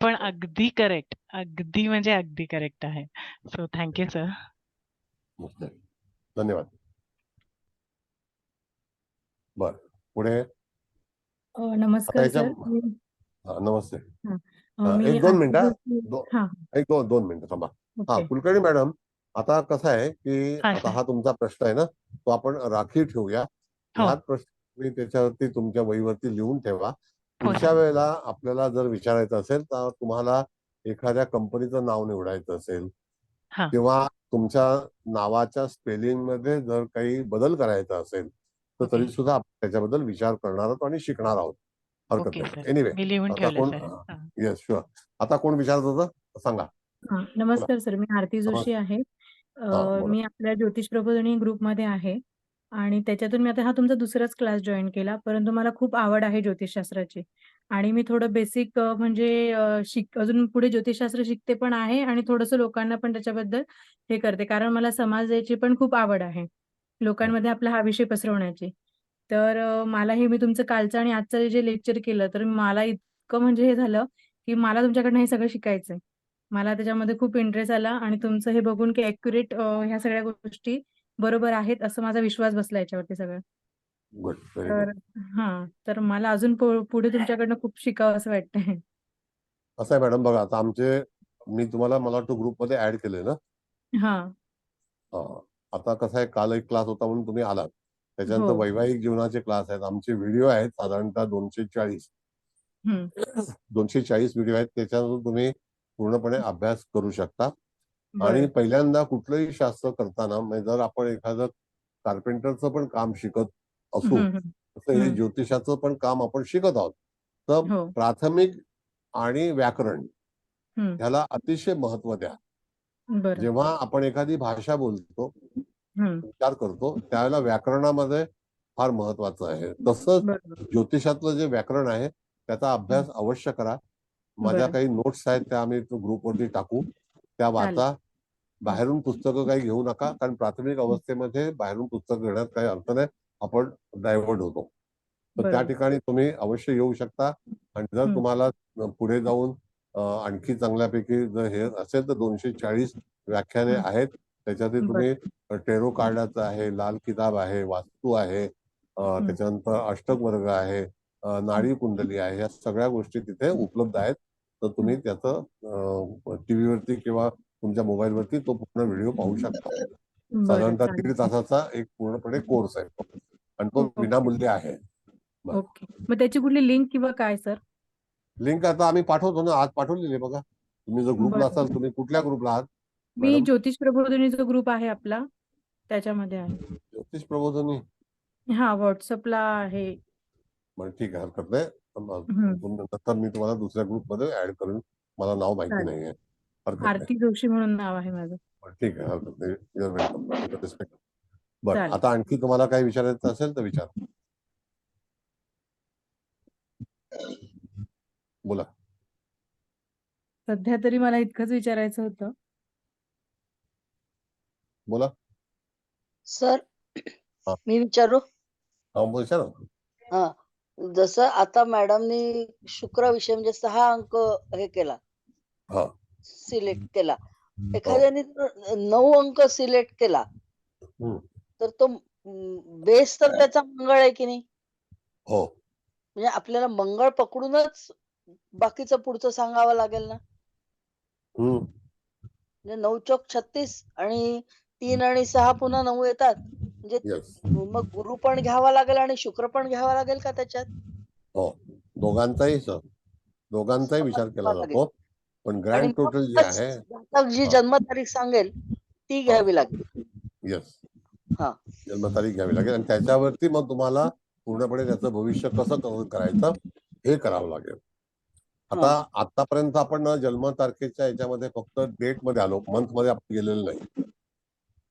पण अगदी करेक्ट, अगदी म्हणजे अगदी करेक्ट आहे. So thank you sir. धन्यवाद. बर, पुढे नमस्कार याच्या सर. नमस्ते. मी एक दोन आरती मिनिटं जोशी. हा, दोन मिनिटं थांबा. हा, ओके. कुलकर्णी मॅडम, आता कसं आहे की हा आता सर. हा तुमचा प्रश्न आहे ना, तो आपण राखीव ठेवूया. हो ह्याच प्रश्न तुम्ही त्याच्यावरती तुमच्या वहीवरती लिहून ठेवा. हो पुढच्या सर. वेळेला आपल्याला जर विचारायचं असेल तर तुम्हाला एखाद्या कंपनीचं नाव निवडायचं असेल हा किंवा तुमच्या नावाच्या स्पेलिंग मध्ये जर काही बदल करायचा असेल तर ओके तरी सुद्धा आपण त्याच्याबद्दल विचार करणार आहोत आणि शिकणार आहोत. हरकत ओके नाही. सर. एनिवे, मी लिहून आता ठेवलं कोण? सर. हा. Yes, sure. आता कोण विचारत होतं सांगा. नमस्कार सर. मी आरती जोशी आहे. बोला. मी आपल्या ज्योतिष प्रबोधिनी ग्रुपमध्ये आहे आणि त्याच्यातून मी आता हा तुमचा दुसराच क्लास जॉईन केला. परंतु मला खूप आवड आहे ज्योतिषशास्त्राची आणि मी थोडं बेसिक म्हणजे अजून पुढे ज्योतिषशास्त्र शिकते पण आहे आणि थोडंसं लोकांना पण त्याच्याबद्दल हे करते. कारण मला समाजाची पण खूप आवड आहे. लोकांमध्ये आपला हा विषय पसरवण्याची. तर मला हे मी तुमचं कालचं आणि आजचं जे लेक्चर केलं तर मला इतकं म्हणजे हे झालं, की मला तुमच्याकडनं हे सगळं शिकायचंय. मला त्याच्यामध्ये खूप इंटरेस्ट आला आणि तुमचं हे बघून की ॲक्युरेट ह्या सगळ्या गोष्टी बरोबर आहेत असं माझा विश्वास बसला याच्यावरती सगळं. गुड, व्हेरी तर गुड. तर मला अजून पुढे तुमच्याकडनं खूप शिकावं असं वाटतंय. असं आहे मॅडम, बघा आता मी तुम्हाला मला वाटतं ग्रुपमध्ये ऍड केलंय ना. हां. आता कसं आहे, काल एक क्लास होता म्हणून तुम्ही आलात. त्याच्यानंतर हो. वैवाहिक जीवनाचे क्लास आहेत. आमचे व्हिडिओ आहेत साधारणतः 240 हं. 240 व्हिडिओ आहेत. त्याच्यातून तुम्ही पूर्णपणे अभ्यास करू शकता. आणि बरं. पहिल्यांदा कुठलंही शास्त्र करताना म्हणजे जर आपण एखादं कार्पेंटरचं पण काम शिकत हं, असू हं. तसं हे हं. ज्योतिषाचं पण काम आपण शिकत आहोत. तर हो. प्राथमिक आणि व्याकरण हं. ह्याला अतिशय महत्व द्या. बरं. जेव्हा आपण एखादी भाषा बोलतो, हं. विचार करतो, त्यावेळेला व्याकरणामध्ये फार महत्वाचं आहे. तसंच बरोबर. ज्योतिषातलं जे व्याकरण आहे त्याचा हं. अभ्यास अवश्य करा. माझ्या बरं. काही नोट्स आहेत त्या आम्ही ग्रुपवरती टाकू, त्या चालेल. वाचा. बाहेरून पुस्तकं काही घेऊ नका, कारण प्राथमिक अवस्थेमध्ये बाहेरून पुस्तक घेण्यात काही अर्थ नाही. आपण डायव्हर्ट होतो. तर त्या बरोबर. ठिकाणी तुम्ही अवश्य येऊ शकता. आणि जर हं. तुम्हाला पुढे जाऊन आणखी चांगल्यापैकी जर हे असेल तर 240 व्याख्याने हं. आहेत. त्याच्यातही बरं. तुम्ही टेरो कार्डाचं आहे, लाल किताब आहे, वास्तू आहे, हं. त्याच्यानंतर अष्टक वर्ग आहे, नाडी कुंडली आहे, या सगळ्या गोष्टी तिथे उपलब्ध आहेत. तर तुम्ही त्याचं टीव्हीवरती किंवा तुमच्या मोबाईलवरती तो पूर्ण व्हिडिओ पाहू शकता. बरं. साधारणतः चालेल. 1.5 तासाचा एक पूर्णपणे कोर्स आहे तो. आणि तो ओके. विनामूल्य आहे. बरं. ओके. मग त्याची कुठली लिंक किंवा काय सर? लिंक आता आम्ही पाठवतो ना, आज पाठवलेली आहे बघा. तुम्ही जर ग्रुपला बरं. असाल, तुम्ही कुठल्या ग्रुपला आहात मी मॅडम? ज्योतिष प्रबोधिनीचा ग्रुप आहे आपला, त्याच्यामध्ये आहे. ज्योतिष प्रबोधिनी. हां, WhatsAppला आहे. बरं, ठीक आहे, हरकत नाही. हं. नंतर मी तुम्हाला दुसऱ्या ग्रुपमध्ये ऍड करून, मला नाव माहिती चालेल. नाहीये. हरकत नाही. आरती जोशी म्हणून नाव आहे माझं. बरं, ठीक आहे, हरकत नाही. Your welcome. रिस्पेक्ट. बरं, चालेल. आता आणखी तुम्हाला काही विचारायचं असेल तर विचार. बोला. सध्या तरी मला इतकंच विचारायचं होतं. बोला. सर हा. मी विचारू? विचारा. हा. जसं आता मॅडमनी शुक्र विषय म्हणजे 6 अंक हे केला, हा. सिलेक्ट केला. हो. एखाद्याने 9 अंक सिलेक्ट केला हम्म. तर तो बेस तर त्याचा मंगळ आहे की नाही? हो. म्हणजे आपल्याला मंगळ पकडूनच बाकीचं पुढचं सांगावं लागेल ना? म्हणजे 9 चौक 36 आणि 3 आणि 6 पुन्हा 9 येतात. म्हणजे येस. मग गुरु पण घ्यावा लागेल आणि शुक्र पण घ्यावा लागेल का त्याच्यात? हो, दोघांचाही विचार केला लागेल. जातो. पण आणि ग्रँड टोटल जे मगच आहे, जातक जी हा. जन्मतारीख सांगेल ती घ्यावी लागेल. येस, हा. जन्मतारीख घ्यावी लागेल आणि त्याच्यावरती मग तुम्हाला पूर्णपणे त्याचं भविष्य कसं करायचं हे करावं लागेल. आता आतापर्यंत आपण जन्मतारखेच्या याच्यामध्ये फक्त डेट मध्ये आलो, मंथ मध्ये आपण गेलेलो नाही.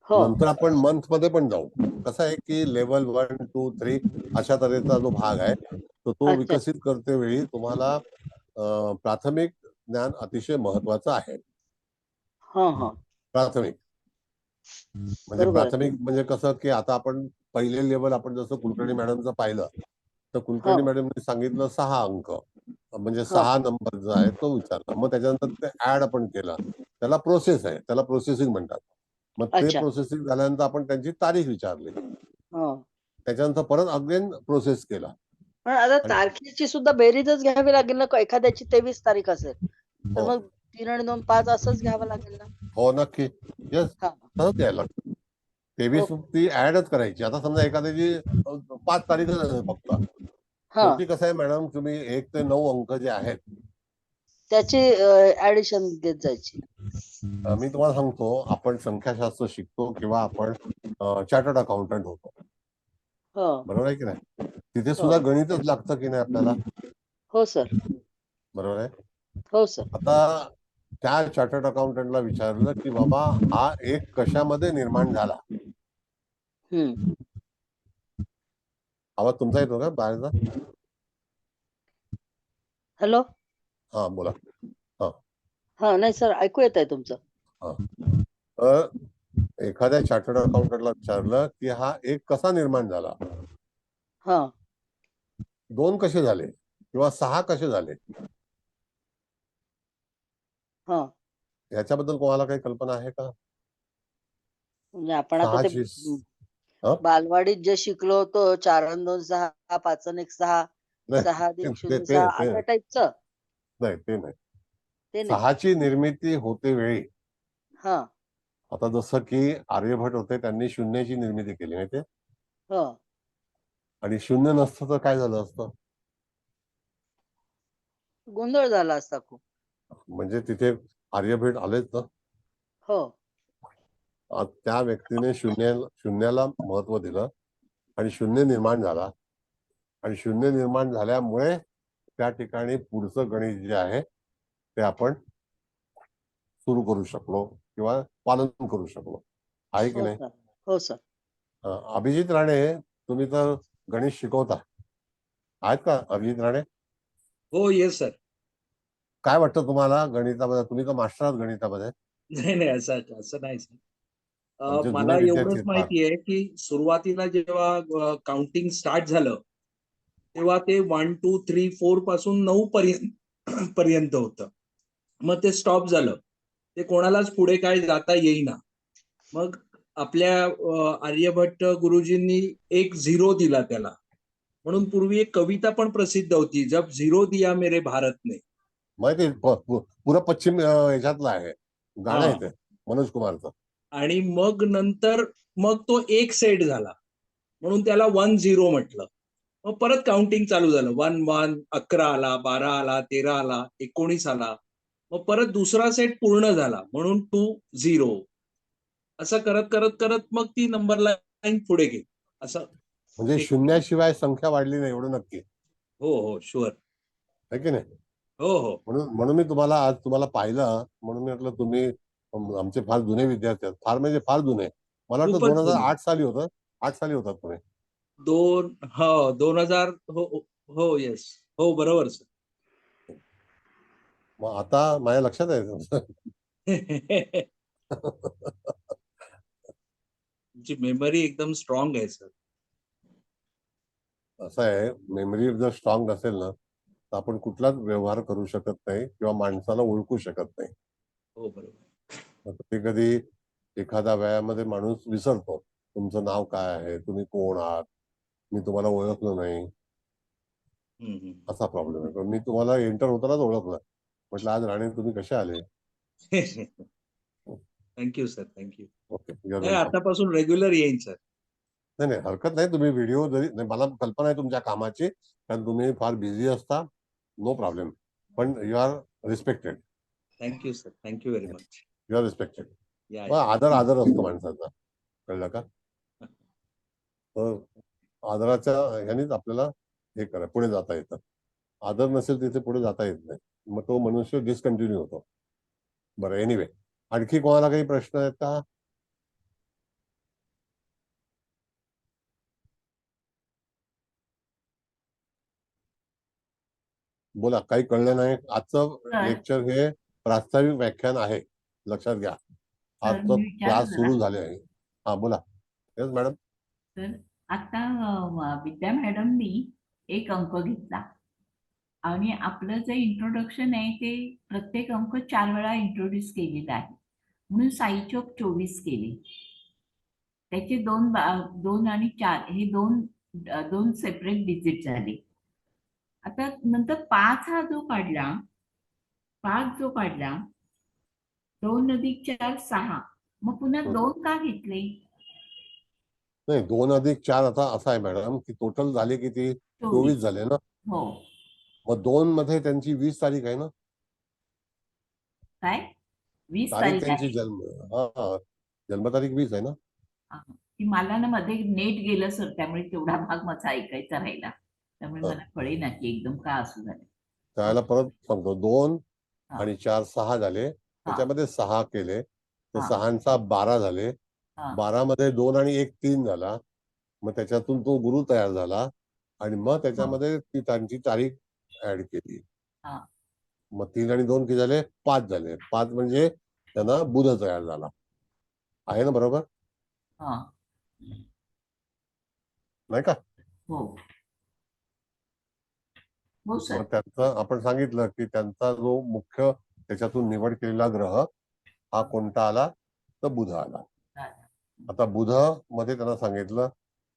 हो नंतर आपण मंथ मध्ये पण जाऊ. कसं आहे की लेवल 1, 2, 3 अशा तऱ्हेचा जो भाग आहे तो अच्छा. विकसित करते वेळी तुम्हाला प्राथमिक ज्ञान अतिशय महत्वाचं आहे. हा प्राथमिक म्हणजे बरोबर आहे. प्राथमिक म्हणजे कसं की आता आपण पहिले लेवल आपण जसं कुलकर्णी मॅडमचं पाहिलं तर कुलकर्णी मॅडमने सांगितलं 6 अंक म्हणजे 6 नंबर जो आहे तो विचारला. मग त्याच्यानंतर ते ऍड आपण केला, त्याला प्रोसेस आहे, त्याला प्रोसेसिंग म्हणतात. मग ते अच्छा. प्रोसेसिंग झाल्यानंतर आपण त्यांची तारीख विचारली, हा. त्याच्यानंतर परत अगेन प्रोसेस केला. पण आता तारखेची सुद्धा बेरीजच घ्यावी लागेल ना, एखाद्याची 23 तारीख असेल तर हो मग 3 आणि 2 5 असंच घ्यावं लागेल ना. हो नक्की. येस, हा तसंच यायला 23 ती ऍडच करायची. आता समजा एखाद्याची 5 तारीखच आहे फक्त, हा शेवटी कसं आहे मॅडम, तुम्ही 1 ते 9 अंक जे आहेत त्याची ऍडिशन देत जायची. मी तुम्हाला सांगतो, आपण संख्याशास्त्र शिकतो किंवा आपण चार्टर्ड अकाउंटंट होतो, हो बरोबर आहे की नाही? तिथे हो सुद्धा गणितच लागतं की नाही आपल्याला, हो सर. बरोबर आहे? हो सर. आता त्या चार्टर्ड अकाउंटंटला विचारलं की बाबा हा एक कशामध्ये निर्माण झाला. हम्म. आवाज तुमचा येतो का बाहेरचा? हॅलो. हा बोला. हा नाही सर, ऐकू येत आहे तुमचं. हा तर एखाद्या चार्टर्ड अकाउंटंटला विचारलं की हा एक कसा निर्माण झाला, हा 2 कसे झाले किंवा 6 कसे झाले, हा याच्याबद्दल कोणाला काही कल्पना आहे का? म्हणजे आपण आता ते 6 हा? बालवाडीत जे शिकलो होतो 4 अन् 2 6 5 अन् 1 6 नाही 6 अधिक ते 0 ते 6 ते अशा टाईपचं नाही ते नाही. ते नाही. 6ची निर्मिती होते वेळी, हा आता जसं की आर्यभट होते, त्यांनी शून्याची निर्मिती केली माहितीये, हो आणि शून्य नसतं तर काय झालं असतं? गोंधळ झाला असता खूप. म्हणजे तिथे आर्यभट आलेच ना. हो आज त्या व्यक्तीने शून्याला महत्व दिलं आणि शून्य निर्माण झाला, आणि शून्य निर्माण झाल्यामुळे त्या ठिकाणी पुढचं गणित जे आहे ते आपण सुरू करू शकलो किंवा पालन करू शकलो, आहे की हो नाही? सर. हो सर. अभिजित राणे, तुम्ही तर गणित शिकवता, आहेत का अभिजित राणे? हो येस सर. काय वाटतं तुम्हाला गणितामध्ये? तुम्ही का मास्टर आहात गणितामध्ये? नाही नाही असं असं नाही सर. आमचे मला जुने विद्यार्थी एवढंच आहेत फार. माहिती आहे की सुरुवातीला जेव्हा काउंटिंग स्टार्ट झालं तेव्हा ते 1 2 3 4 पासून 9 पर्यंत होतं. मग ते स्टॉप झालं. ते कोणालाच पुढे काय जाता येईना. मग आपल्या आर्यभट्ट गुरुजींनी एक 0 दिला त्याला. म्हणून पूर्वी एक कविता पण प्रसिद्ध होती, जब 0 दिया मेरे भारत ने. माहिती आहे, पुरं पश्चिम याच्यातलं आहे गाणं आहे हा ते, मनोज कुमारचं. आणि मग नंतर मग तो एक सेट झाला म्हणून त्याला 1 0 म्हटलं. मग परत काउंटिंग चालू झालं. 1 1 11 आला, 12 आला, 13 आला, 19 आला. मग परत दुसरा सेट पूर्ण झाला म्हणून 2 0. असं करत करत करत मग ती नंबर लाईन पुढे गेली. असं म्हणजे एक शून्याशिवाय संख्या वाढली नाही, एवढं नक्की हो हो शुअर. आहे की नाही? हो हो म्हणून म्हणून मी तुम्हाला आज पाहिलं, म्हणून मी म्हटलं तुम्ही आमचे फार जुने विद्यार्थी आहेत, फार म्हणजे फार जुने. मला वाटतं खूपच जुनी. 2008 साली होतं, 8 साली होतात तुम्ही. 2000 हो हो येस हो बरोबर सर. मग आता माझ्या लक्षात आहे. तुमची मेमरी एकदम स्ट्रॉंग आहे सर. असं आहे, मेमरी जर स्ट्रॉंग असेल ना तर आपण कुठलाच व्यवहार करू शकत नाही किंवा माणसाला ओळखू शकत नाही. हो बरोबर. कधी कधी एखाद्या वयामध्ये माणूस विसरतो, तुमचं नाव काय आहे, तुम्ही कोण आहात, मी तुम्हाला ओळखलं नाही, असा प्रॉब्लेम आहे. पण मी तुम्हाला एंटर होतानाच ओळखलं, म्हटलं आज राणे तुम्ही कसे आले. Thank you sir thank you. ओके, नाही आतापासून रेग्युलर येईन सर. नाही नाही हरकत नाही, तुम्ही व्हिडिओ जरी नाही, मला कल्पना आहे तुमच्या कामाची, कारण तुम्ही फार बिझी असता, नो प्रॉब्लेम, पण you are respected. Thank you sir thank you very much. You are respected. या आदर आदर असतो माणसाचा, कळलं का? तर आदराच्या ह्यानेच आपल्याला हे करा, पुढे जाता येतं. आदर नसेल तिथे पुढे जाता येत नाही. मग तो मनुष्य डिस्कंटिन्यू होतो. बरं, एनिवे, आणखी कोणाला काही प्रश्न आहेत का? बोला, काही कळलं नाही? आजचं सर. लेक्चर हे प्रास्ताविक व्याख्यान आहे, लक्षात घ्या. सर, आजचं मी विचारू क्लास जरा? सुरू झाले आहे. हा, बोला. Yes madam. तर आता विद्या मॅडमनी एक अंक घेतला आणि आपलं जे इंट्रोडक्शन आहे ते प्रत्येक अंक 4 वेळा इंट्रोड्यूस केलेला आहे, म्हणून साईचोक 24 केले. त्याचे 2 आणि 4 हे दोन सेपरेट डिजिट झाले. आता नंतर 5 जो काढला 2 अधिक 4 6, मग पुन्हा 2 का घेतले? नाही, 2 अधिक 4 आता असं आहे मॅडम की टोटल झाले किती? 24 झाले ना. हो. मग 2 मध्ये त्यांची 20 तारीख आहे ना. काय 20 तारीख तारीख त्यांची आहे? जन्मतारीख 20 आहे ना. की मला ना मध्ये नेट गेलं सर, त्यामुळे तेवढा भाग माझा ऐकायचा राहिला, त्यामुळे मला कळेना की एकदम का असं झालं. त्याला परत सांगतो, 2 हा. आणि 4 6 झाले, त्याच्यामध्ये 6 केले तर हा. 6 12 झाले. हा. 12 मध्ये 2 आणि 1 3 झाला. मग त्याच्यातून तो गुरु तयार झाला आणि मग त्याच्यामध्ये ती त्यांची तारीख ऍड केली. हा. मग 3 आणि 2 किती झाले? 5 झाले. 5 म्हणजे त्यांना बुध तयार झाला आहे ना, बरोबर हा. नाही का? हो हो सर. मग त्यांचं आपण सांगितलं की त्यांचा जो मुख्य त्याच्यातून निवड केलेला ग्रह हा कोणता आला? तर बुध आला. आता बुध मध्ये त्यांना सांगितलं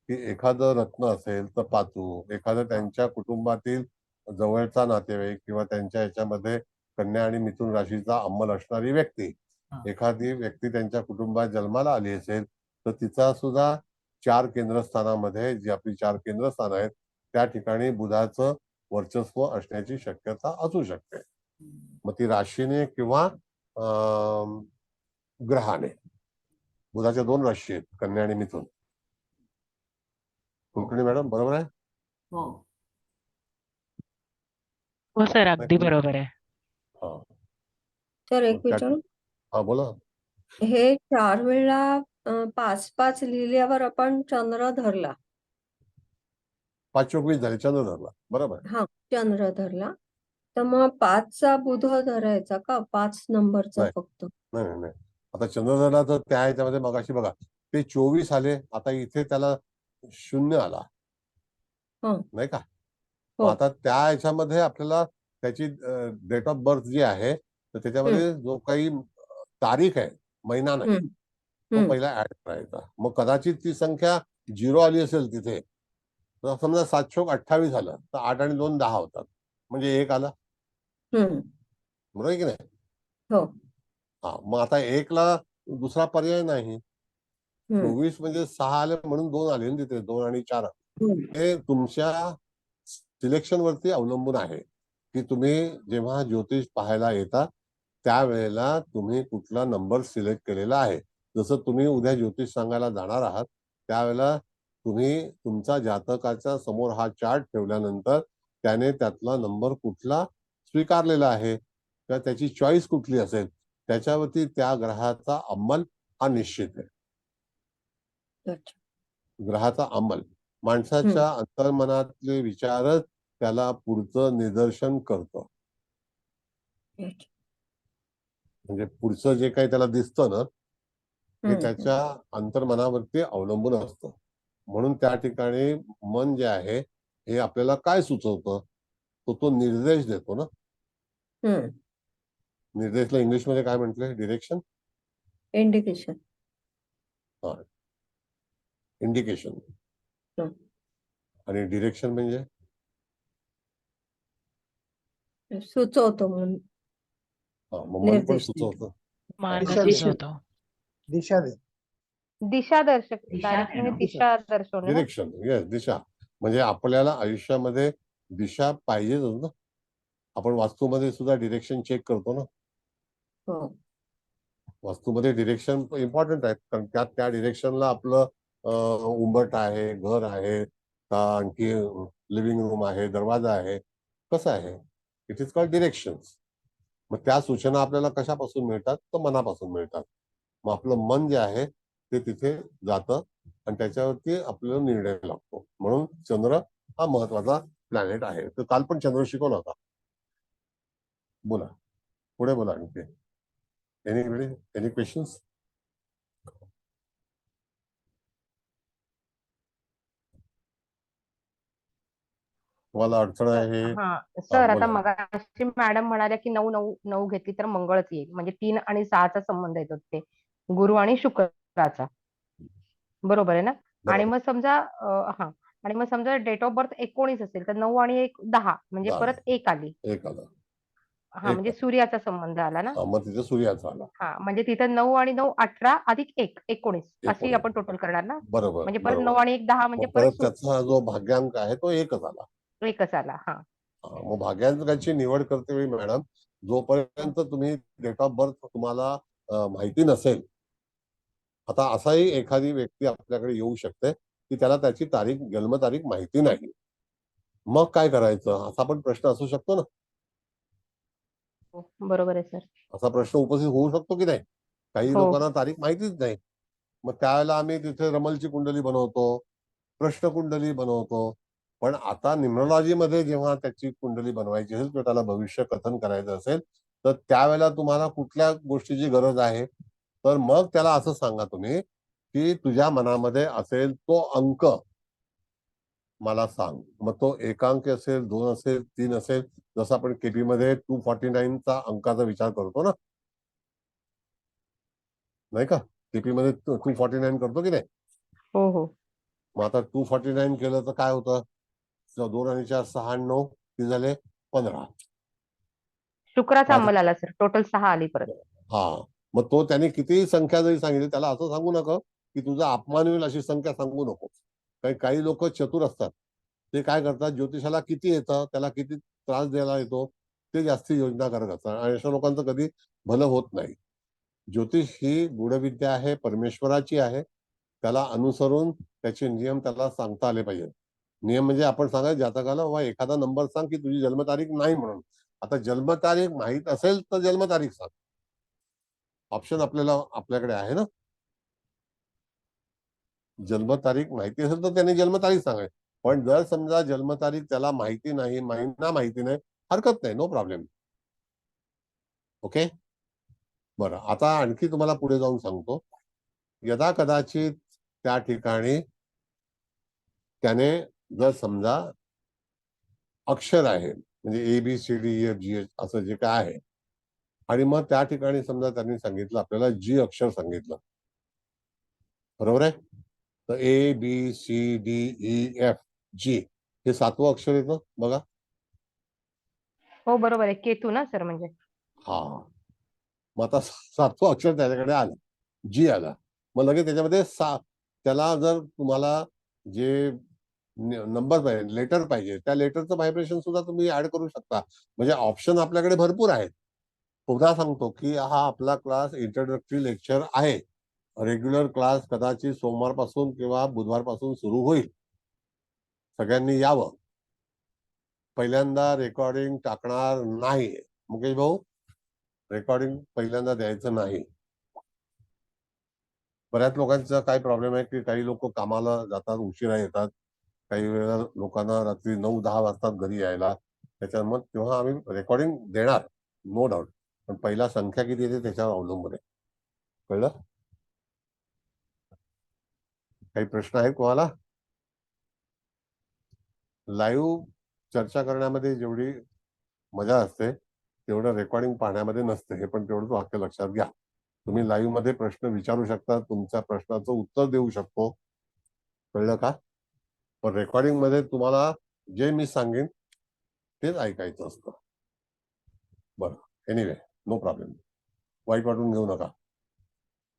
की एखादं रत्न असेल तर पाचू, एखादं त्यांच्या कुटुंबातील जवळचा नातेवाईक किंवा त्यांच्या याच्यामध्ये कन्या आणि मिथुन राशीचा अंमल असणारी व्यक्ती, एखादी व्यक्ती त्यांच्या कुटुंबात जन्माला आली असेल तर तिचा सुद्धा 4 केंद्रस्थानामध्ये, जी आपली 4 केंद्रस्थान आहेत त्या ठिकाणी बुधाचं वर्चस्व असण्याची शक्यता असू शकते. मग ती राशीने किंवा ग्रहाने. बुधाच्या 2 राशी आहेत, कन्या आणि मिथुन. कुलकर्णी मॅडम, बरोबर आहे? हो हो सर, अगदी बरोबर आहे. हा. सर एक मग त्या- विचारू, हा, बोला. हे 4 वेळा 5-5 लिहिल्यावर आपण चंद्र धरला. 5 चोक 20 झाले, चंद्र धरला, बरोबर. हा, चंद्र धरला तर मग 5चा बुध धरायचा का? 5 नंबरचा नाही. फक्त? नाही नाही नाही, आता चंद्र धरला तर त्या ह्याच्यामध्ये मगाशी बघा ते 24 आले, आता इथे त्याला 0 आला हं. नाही का? हो. आता त्या ह्याच्यामध्ये आपल्याला त्याची डेट ऑफ बर्थ जी आहे तर त्याच्यामध्ये जो काही तारीख आहे, महिना नाही, तो पहिला ऍड करायचा. मग कदाचित ती संख्या 0 आली असेल तिथे, तर समजा 7 चोक 28 आलं तर 8 आणि 2 10 होतात, म्हणजे 1 आला, बरोबर आहे की नाही? हो. हा, मग आता 1 ला दुसरा पर्याय नाही. 24 म्हणजे 6 आले म्हणून 2 आले ना तिथे, 2 आणि 4. हे तुमच्या सिलेक्शन वरती अवलंबून आहे की तुम्ही जेव्हा ज्योतिष पाहायला येता त्यावेळेला तुम्ही कुठला नंबर सिलेक्ट केलेला आहे. जसं तुम्ही उद्या ज्योतिष सांगायला जाणार आहात त्यावेळेला तुम्ही तुमचा जातकाच्या समोर हा चार्ट ठेवल्यानंतर त्याने त्यातला नंबर कुठला स्वीकारलेला आहे किंवा त्याची चॉईस कुठली असेल त्याच्यावरती त्या ग्रहाचा अंमल हा निश्चित आहे. ग्रहाचा अंमल माणसाच्या अंतर्मनातले विचारच त्याला पुढचं निदर्शन करतं. म्हणजे पुढचं जे काही त्याला दिसतं ना हे त्याच्या अंतर्मनावरती अवलंबून असतं. म्हणून त्या ठिकाणी मन जे आहे हे आपल्याला काय सुचवतं, तो निर्देश देतो ना. निर्देशला इंग्लिश मध्ये काय म्हटलंय? Direction, indication. हा, इंडिकेशन. आणि डिरेक्शन म्हणजे सुचवतो म्हणून. हा, मग मन पण निर्देश सुचवतं. मार्ग दिशा दिसवतो. दिशा दे. दिशादर्शक, दिशा डायरेक्ट आहे ना? दिशा दर्शवणे ना? डिरेक्शन, येस, दिशा. म्हणजे आपल्याला आयुष्यामध्ये दिशा पाहिजेच ना. आपण वास्तूमध्ये सुद्धा डिरेक्शन चेक करतो ना. हो. वास्तूमध्ये डिरेक्शन इम्पॉर्टंट आहे, कारण त्या डिरेक्शनला आपलं उंबरठा आहे, घर आहे का आणखी लिव्हिंग रूम आहे, दरवाजा आहे, कसं आहे, इट इज कॉल्ड डिरेक्शन. मग त्या सूचना आपल्याला कशापासून मिळतात? तर मनापासून मिळतात. मग आपलं मन जे आहे ते तिथे जातं आणि त्याच्यावरती आपल्याला निर्णय लागतो. म्हणून चंद्र हा महत्वाचा प्लॅनेट आहे. तर काल पण चंद्र शिकवला होता. बोला, पुढे बोला. आणखी एनी क्वेश्चन्स? तुम्हाला अडचण आहे? हा सर, आता बोला. मगाशी मॅडम म्हणाल्या की 9 घेतली तर मंगळच येईल, म्हणजे 3 आणि 6चा संबंध येतो ते गुरु आणि शुक्राचा, बरोबर आहे ना? आणि बरोबर. मग समजा हा आणि मग समजा डेट ऑफ बर्थ 19 असेल तर 9 आणि 1 10, म्हणजे परत 1 आली. एक आला. हा, म्हणजे सूर्याचा संबंध आला ना? मग तिथे सूर्याचा आला. हा, म्हणजे तिथं 9 आणि 9 18 अधिक 1 19 अशी 19. आपण टोटल करणार ना? बरोबर म्हणजे परत 9 बरोबर. आणि 1 10, म्हणजे मग परत परत त्याचा जो भाग्यांक आहे तो एकच आला. एकच आला. हा, मग भाग्यांकाची निवड करते वेळी मॅडम, जोपर्यंत तुम्ही डेट ऑफ बर्थ तुम्हाला माहिती नसेल, आता असाही एखादी व्यक्ती आपल्याकडे येऊ शकते की त्याला त्याची जन्मतारीख माहिती नाही. मग काय करायचं असा पण प्रश्न असू शकतो ना. हो, बरोबर आहे सर. असा प्रश्न उपस्थित होऊ शकतो की नाही? काही हो. लोकांना तारीख माहितीच नाही. मग त्यावेळेला आम्ही तिथे रमलची कुंडली बनवतो, प्रश्न कुंडली बनवतो. पण आता न्यूमरोलॉजीमध्ये जेव्हा त्याची कुंडली बनवायची असेल किंवा त्याला भविष्य कथन करायचं असेल, तर त्यावेळेला तुम्हाला कुठल्या गोष्टीची गरज आहे? तर मग त्याला असं सांगा तुम्ही की तुझ्या मनामध्ये असेल तो अंक मला सांग. मग तो 1 अंक असेल, 2 असेल, 3 असेल. जसं आपण केपी मध्ये 249चा अंकाचा विचार करतो ना, नाही का? केपी मध्ये 249 करतो की नाही? हो हो. मग आता 249 केलं तर काय होतं? 2 आणि 4 6 आणि 9 किती झाले? 15. शुक्राचा अंमल आला सर, टोटल 6 आली परत. हा, मग तो त्याने कितीही संख्या जरी सांगितली त्याला असं सांगू नका की तुझा अपमान होईल अशी संख्या सांगू नको. काही लोक चतुर असतात. ते काय करतात, ज्योतिषाला किती येतं, त्याला किती त्रास द्यायला येतो ते जास्ती योजना करत असतात आणि अशा लोकांचं कधी भलं होत नाही. ज्योतिष ही गूढविद्या आहे, परमेश्वराची आहे. त्याला अनुसरून त्याचे नियम त्याला सांगता आले पाहिजे. नियम म्हणजे आपण सांगायचं जातकाला वा एखादा नंबर सांग की तुझी जन्मतारीख नाही म्हणून. आता जन्मतारीख माहित असेल तर जन्मतारीख सांग. ऑप्शन आपल्याकडे आहे ना. जन्मतारीख माहिती असेल तर त्याने जन्मतारीख सांगायची. पण जर समजा जन्मतारीख त्याला माहिती नाही, महिना माहिती नाही, हरकत नाही, नो प्रॉब्लेम. ओके, बरं. आता आणखी तुम्हाला पुढे जाऊन सांगतो. यदा कदाचित त्या ठिकाणी त्याने जर समजा अक्षर आहे म्हणजे ABCDEFG असं जे काय आहे, आणि मग त्या ठिकाणी समजा त्यांनी सांगितलं आपल्याला जी अक्षर सांगितलं, बरोबर आहे? तर ABCDEFG हे 7वं अक्षर येतं बघा. हो, बरोबर आहे. केतू ना सर म्हणजे. हा, मग आता 7वं अक्षर त्याच्याकडे आलं, जी आला. मग लगेच त्याच्यामध्ये त्याला जर तुम्हाला जे नंबर पाहिजे, लेटर पाहिजे, त्या लेटरचं व्हायब्रेशन सुद्धा तुम्ही ऍड करू शकता. म्हणजे ऑप्शन आपल्याकडे भरपूर आहेत. पुन्हा सांगतो की हा आपला क्लास इंट्रोडक्टरी लेक्चर आहे. रेग्युलर क्लास कदाचित सोमवारपासून किंवा बुधवारपासून सुरू होईल. सगळ्यांनी यावं. पहिल्यांदा रेकॉर्डिंग टाकणार नाही मुकेश भाऊ, रेकॉर्डिंग पहिल्यांदा द्यायचं नाही. बऱ्याच लोकांचा काय प्रॉब्लेम आहे की काही लोक कामाला जातात, उशिरा येतात. काही वेळा लोकांना रात्री 9-10 वाजतात घरी यायला. त्याच्यामुळे तेव्हा आम्ही रेकॉर्डिंग देणार, नो डाऊट. पण पहिला संख्या किती येते त्याच्यावर अवलंबून आहे. कळलं? काही प्रश्न आहेत तुम्हाला? लाईव्ह चर्चा करण्यामध्ये जेवढी मजा असते तेवढं रेकॉर्डिंग पाहण्यामध्ये नसते. हे पण तेवढंच वाक्य लक्षात घ्या. तुम्ही लाईव्ह मध्ये प्रश्न विचारू शकता, तुमच्या प्रश्नाचं उत्तर देऊ शकतो. कळलं का? पण रेकॉर्डिंग मध्ये तुम्हाला जे मी सांगेन तेच ऐकायचं असतं. बरं, एनिवे, नो प्रॉब्लेम. वाईट वाटून घेऊ नका.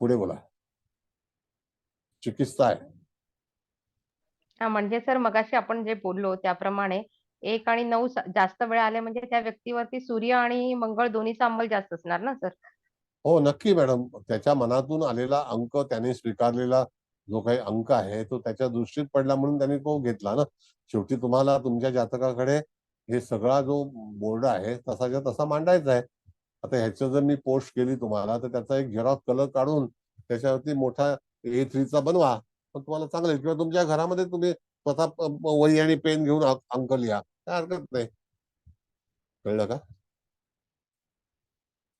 पुढे बोला. चिकित्सा आहे. हा, म्हणजे सर मगाशी आपण जे बोललो त्याप्रमाणे 1 आणि 9 जास्त वेळ आले म्हणजे त्या व्यक्तीवरती सूर्य आणि मंगळ दोन्हीचा अंमल जास्त असणार ना सर? हो, नक्की मॅडम. त्याच्या मनातून आलेला अंक, त्याने स्वीकारलेला जो काही अंक आहे तो त्याच्या दृष्टीत पडला म्हणून त्यांनी तो घेतला ना. शेवटी तुम्हाला तुमच्या जातकाकडे हे सगळा जो बोर्ड आहे तसाच्या तसा मांडायचा आहे. आता ह्याचं जर मी पोस्ट केली तुम्हाला तर त्याचा एक झेरॉक्स कलर काढून त्याच्यावरती मोठा A3चा बनवा, पण तुम्हाला चांगलं आहे. किंवा तुमच्या घरामध्ये तुम्ही स्वतः वही आणि पेन घेऊन अंक लिहा, काय हरकत नाही. कळलं का?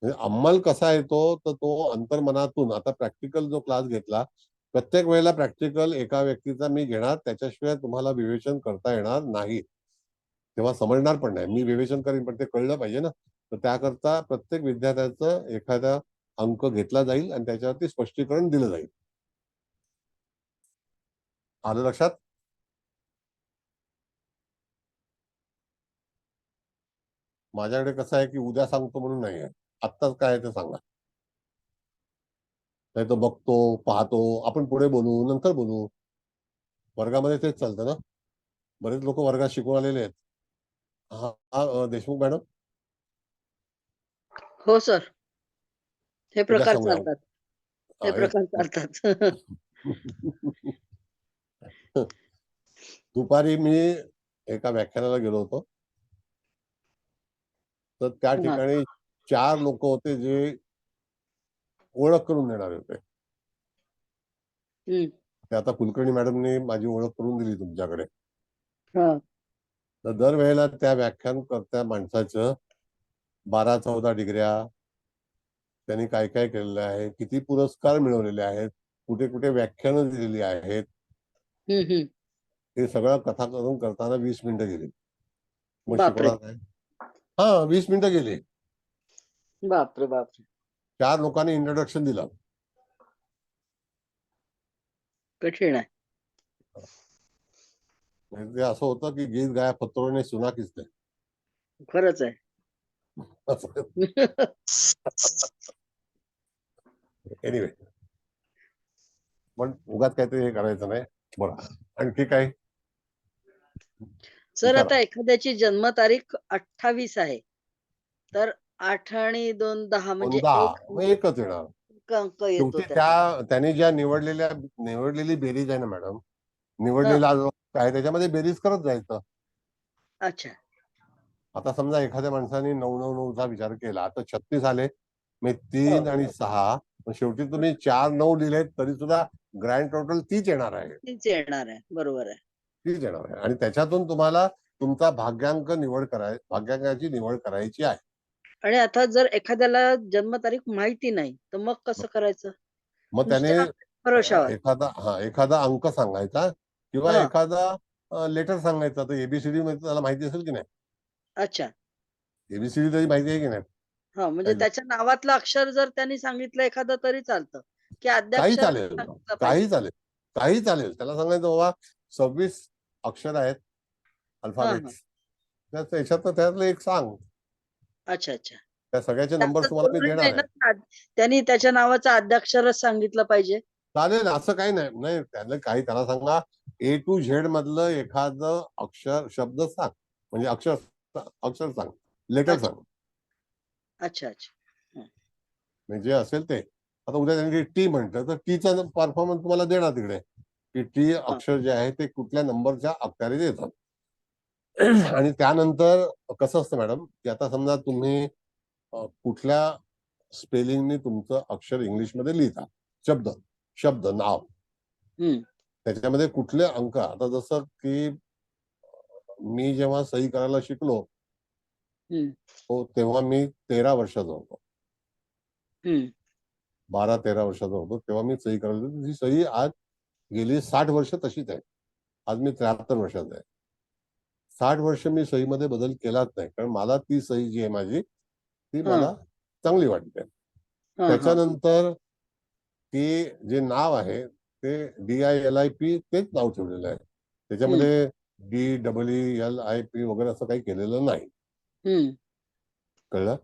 म्हणजे अंमल कसा येतो तर तो अंतर्मनातून. आता प्रॅक्टिकल जो क्लास घेतला, प्रत्येक वेळेला प्रॅक्टिकल एका व्यक्तीचा मी घेणार, त्याच्याशिवाय तुम्हाला विवेचन करता येणार नाही, तेव्हा समजणार पण नाही. मी विवेचन करीन पण ते कळलं पाहिजे ना. तर त्याकरता प्रत्येक विद्यार्थ्याचं एखादा अंक घेतला जाईल आणि त्याच्यावरती स्पष्टीकरण दिलं जाईल. आलं लक्षात? माझ्याकडे कसं आहे की उद्या सांगतो म्हणून नाही आहे, आत्ताच काय आहे ते सांगा. नाही तर बघतो, पाहतो, आपण पुढे बोलू, नंतर बोलू. वर्गामध्ये तेच चालतं ना. बरेच लोक वर्गात शिकून आलेले आहेत. हा देशमुख मॅडम. हो सर, हे उद्या प्रकार सांगूया. चालतात, हे प्रकार चालतात. दुपारी मी एका व्याख्यानाला गेलो होतो, तर त्या ठिकाणी 4 लोक होते जे ओळख करून देणारे होते. ते आता कुलकर्णी मॅडमने माझी ओळख करून दिली तुमच्याकडे. तर दरवेळेला त्या व्याख्यानकर्त्या माणसाचं 12-14 डिग्र्या, त्यांनी काय काय केलेलं आहे, किती पुरस्कार मिळवलेले आहेत, कुठे कुठे व्याख्यानं दिलेली आहेत, हे सगळं कथाकथन करताना 20 मिनिटं गेली. मग बापरे. शिकवणार काय? हा 20 मिनिटं गेली. बापरे बापरे, 4 लोकांनी इंट्रोडक्शन दिलं. कठीण आहे. म्हणजे असं होतं की गीत गाया पत्रोने सुना किसने. खरंच आहे. एनिवे, पण उगाच काहीतरी हे करायचं नाही. बरं, आणखी काय? सर आता एखाद्याची जन्मतारीख 28 आहे, तर 8 आणि 2 10 म्हणजे 10 एकच येणार. एक अंक येतो शेवटी त्याने ज्या निवडलेली बेरीज आहे ना मॅडम, निवडलेला जो आहे त्याच्यामध्ये बेरीज करत जायचं. अच्छा. आता समजा एखाद्या माणसाने 999चा विचार केला तर 36 आले, मग 3 आणि 6, शेवटी तुम्ही 4 9 लिहिलेत तरी सुद्धा ग्रँड टोटल 30 येणार आहे. तीच येणार आहे, बरोबर आहे. 30 येणार आहे आणि त्याच्यातून तुम्हाला तुमचा भाग्यांकाची निवड करायची आहे. आणि आता जर एखाद्याला जन्मतारीख माहिती नाही तर मग कसं करायचं? मग त्याने भरोशावर. एखादा अंक सांगायचा किंवा एखादा लेटर सांगायचा. तर एबीसीडी मध्ये त्याला माहिती असेल की नाही? अच्छा. एबीसीडी तरी माहिती आहे की नाही? हा, म्हणजे त्याच्या नावातलं अक्षर जर त्यांनी सांगितलं एखादं तरी चालतं, की काही अद्याक्षर चालेल, काही चालेल, काही चालेल. त्याला सांगायचं बाबा 26 अक्षर आहेत अल्फाबेट्स, त्याच्यात त्यातलं एक सांग. अच्छा अच्छा. त्या सगळ्याचे नंबर तुम्हाला मी देणार आहे. त्यांनी त्याच्या नावाचं आद्याक्षरच सांगितलं पाहिजे. चालेल, असं काही नाही. नाही त्याला सांगा A to Z मधलं एखादं अक्षर शब्द सांग, म्हणजे अक्षर सांग, लेटर सांग. अच्छा अच्छा. म्हणजे जे असेल ते. आता उद्या त्यांनी टी म्हटलं तर टीचा परफॉर्मन्स तुम्हाला देणार तिकडे, की टी अक्षर जे आहे ते कुठल्या नंबरच्या अक्षरात येतात. आणि त्यानंतर कसं असतं मॅडम, की आता समजा तुम्ही कुठल्या स्पेलिंगने तुमचं अक्षर इंग्लिशमध्ये लिहिता, शब्द नाव, त्याच्यामध्ये कुठले अंक. आता जसं की मी जेव्हा सही करायला शिकलो तेव्हा मी 13 वर्षाचा होतो, 12-13 वर्षाचा होतो तेव्हा मी सही करायला. ती सही आज गेली 60 वर्ष तशीच आहे. आज मी 73 वर्षाचा आहे. 60 वर्ष मी सहीमध्ये बदल केलाच नाही, कारण मला ती सही जी आहे माझी ती मला चांगली वाटते. त्याच्यानंतर ती जे नाव आहे ते DILIP तेच नाव ठेवलेलं आहे. त्याच्यामध्ये DEELIP वगैरे असं काही केलेलं नाही. कळलं?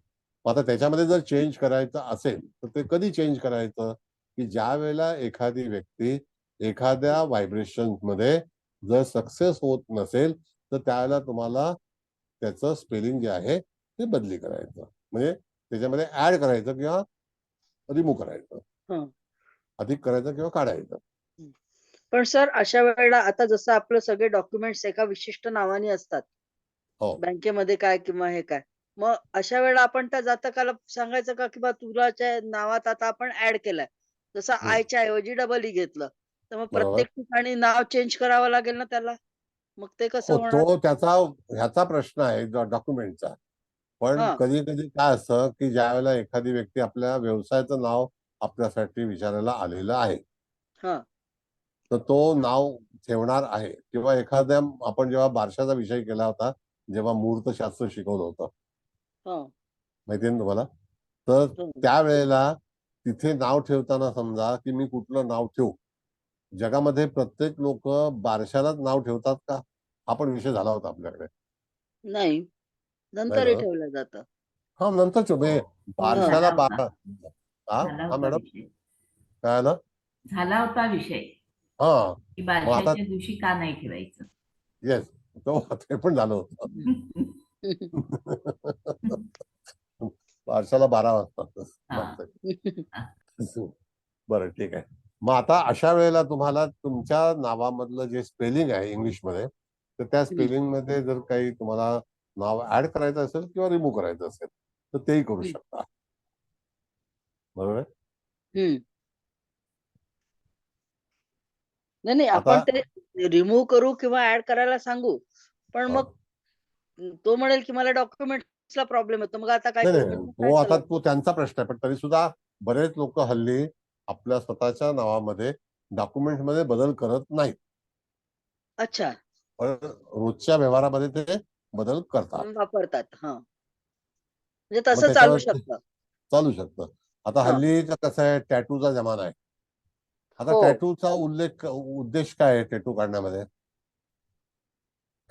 आता त्याच्यामध्ये जर चेंज करायचं असेल तर ते कधी चेंज करायचं, की ज्या वेळेला एखादी व्यक्ती एखाद्या व्हायब्रेशन मध्ये जर सक्सेस होत नसेल तर त्यावेळेला तुम्हाला त्याचं स्पेलिंग जे आहे ते बदली करायचं, म्हणजे त्याच्यामध्ये ऍड करायचं किंवा रिमूव्ह करायचं, अधिक करायचं किंवा काढायचं. पण सर अशा वेळेला आता जसं आपलं सगळे डॉक्युमेंट्स एका विशिष्ट नावाने असतात, बँकेमध्ये काय किंवा हे काय, मग अशा वेळेला आपण त्या जातकाला सांगायचं का की बा तुलाच्या नावात आता आपण ऍड केलाय, जसं हम्म. आयच्या ऐवजी डबल ई घेतलं, तर मग बरोबर. प्रत्येक ठिकाणी नाव चेंज करावं लागेल ना त्याला, मग ते कसं हो, होणार? तो त्याचा ह्याचा प्रश्न आहे डॉक्युमेंटचा. पण हा कधी कधी काय असतं की ज्या वेळेला एखादी व्यक्ती आपल्या व्यवसायाचं नाव आपल्यासाठी विचारायला आलेलं आहे, हा तर तो नाव ठेवणार आहे. किंवा एखाद्या आपण जेव्हा बारशाचा विषय केला होता, जेव्हा मुहूर्तशास्त्र शिकवलं होतं, हा माहितीये ना तुम्हाला, तर हो. त्यावेळेला तिथे नाव ठेवताना समजा की मी कुठलं नाव ठेवू, जगामध्ये प्रत्येक लोक बारशालाच नाव ठेवतात का, हा पण विषय झाला होता आपल्याकडे. नाही, नाही नंतरही ना? ठेवलं जातं. हा, नंतरच म्हणजे हो बारशाला झाला होता. हा झाला हा होता मॅडम, विषय. काय आलं? झाला होता विषय हा, की मग आता बारशाच्या दिवशी का नाही ठेवायचं. येस, तो ते पण झालं होतं. बारशाला 12 वाजता हा. बरं, ठीक आहे. मग आता अशा वेळेला तुम्हाला तुमच्या नावामधलं जे स्पेलिंग आहे इंग्लिशमध्ये, तर त्या स्पेलिंग मध्ये जर काही तुम्हाला नाव ऍड करायचं असेल किंवा रिमूव्ह करायचं असेल, तर तेही करू शकता. बरोबर आहे? हम्म. नाही नाही, आता आपण ते रिमूव्ह करू किंवा ऍड करायला सांगू, पण हा. मग तो म्हणेल की मला डॉक्युमेंट्सला प्रॉब्लेम येतो, मग आता काय नाही करू? नाही, म्हणजे काय तो आता चालू? तो त्यांचा प्रश्न आहे. पण तरी सुद्धा बरेच लोक हल्ली आपल्या स्वतःच्या नावामध्ये डॉक्युमेंट मध्ये बदल करत नाहीत, अच्छा, पण रोजच्या व्यवहारामध्ये ते बदल करतात. वापरतात. हा, म्हणजे मग तसं चालू त्याच्यावर शकतं. चालू शकतं. आता हा हल्लीचं कसं आहे, टॅटूचा जमाना आहे. आता हो, टॅटूचा उद्देश काय आहे? टॅटू काढण्यामध्ये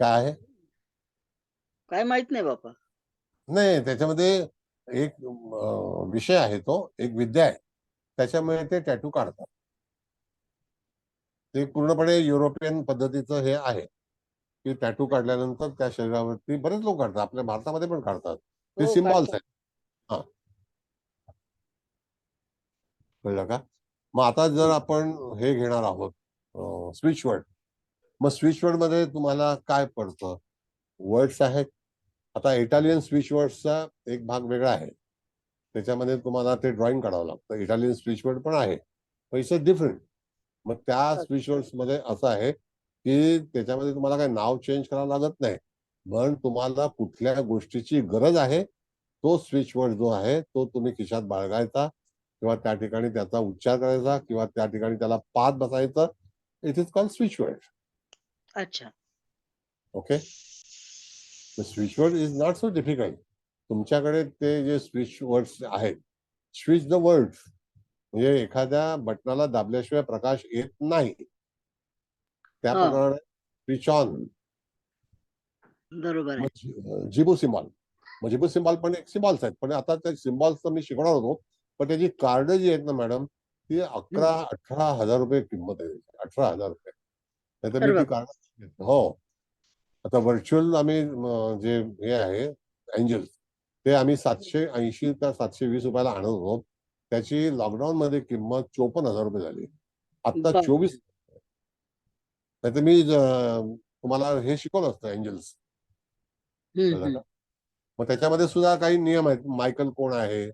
काय आहे? काय माहित नाही बापा. नाही, त्याच्यामध्ये एक विषय आहे, तो एक विद्या आहे, त्याच्यामुळे ते टॅटू काढतात. ते पूर्णपणे युरोपियन पद्धतीचं हे आहे की टॅटू काढल्यानंतर त्या शरीरावरती बरेच लोक काढतात, आपल्या भारतामध्ये पण काढतात. ते हो, सिम्बॉल्स काढतात. आहेत. हा, कळलं का? मग आता जर आपण हे घेणार आहोत स्विच वर्ड, मग स्विच वर्ड मध्ये तुम्हाला काय पडतं? वर्ड्स आहेत. आता इटालियन स्विच वर्ड्सचा एक भाग वेगळा आहे, त्याच्यामध्ये तुम्हाला ते ड्रॉइंग काढावं लागतं. इटालियन स्विच वर्ड पण आहे, पण इट्स डिफरंट. मग त्या स्विच वर्ड्स मध्ये असं आहे की त्याच्यामध्ये तुम्हाला काही नाव चेंज करावं लागत नाही, पण तुम्हाला कुठल्या गोष्टीची गरज आहे तो स्विच वर्ड जो आहे तो तुम्ही खिशात बाळगायचा, किंवा त्या ठिकाणी त्याचा उच्चार करायचा, किंवा त्या ठिकाणी त्याला पाठ बसायचं. It is called switch word. अच्छा. Okay, switch word is not so difficult. तुमच्याकडे ते जे स्विच वर्ड्स आहेत, स्विच द वर्ड्स म्हणजे एखाद्या बटनाला दाबल्याशिवाय प्रकाश येत नाही, हा, त्याप्रमाणे स्विच ऑन. बरोबर आहे. मग जिबो सिम्बॉल, मग जिबो सिम्बॉल पण एक सिम्बॉल्स आहेत, पण आता त्या सिम्बॉल्सचं मी शिकवणार होतो, पण त्याची कार्ड जी आहेत ना मॅडम, ती 11-18 हजार रुपये किंमत आहे. 18 हजार रुपये. नाहीतर अरे मी ती बाप. कार्ड, हो, आता व्हर्च्युअल आम्ही जे हे आहे एंजल्स, ते आम्ही 780 का 720 रुपयाला आणत होतो. त्याची लॉकडाऊन मध्ये किंमत 54,000 रुपये झाली. आता बाप. 24. नाहीतर मी तुम्हाला हे शिकवलं असतं एंजल्स. कळलं का? मग त्याच्यामध्ये सुद्धा काही नियम आहेत. मायकल कोण आहे,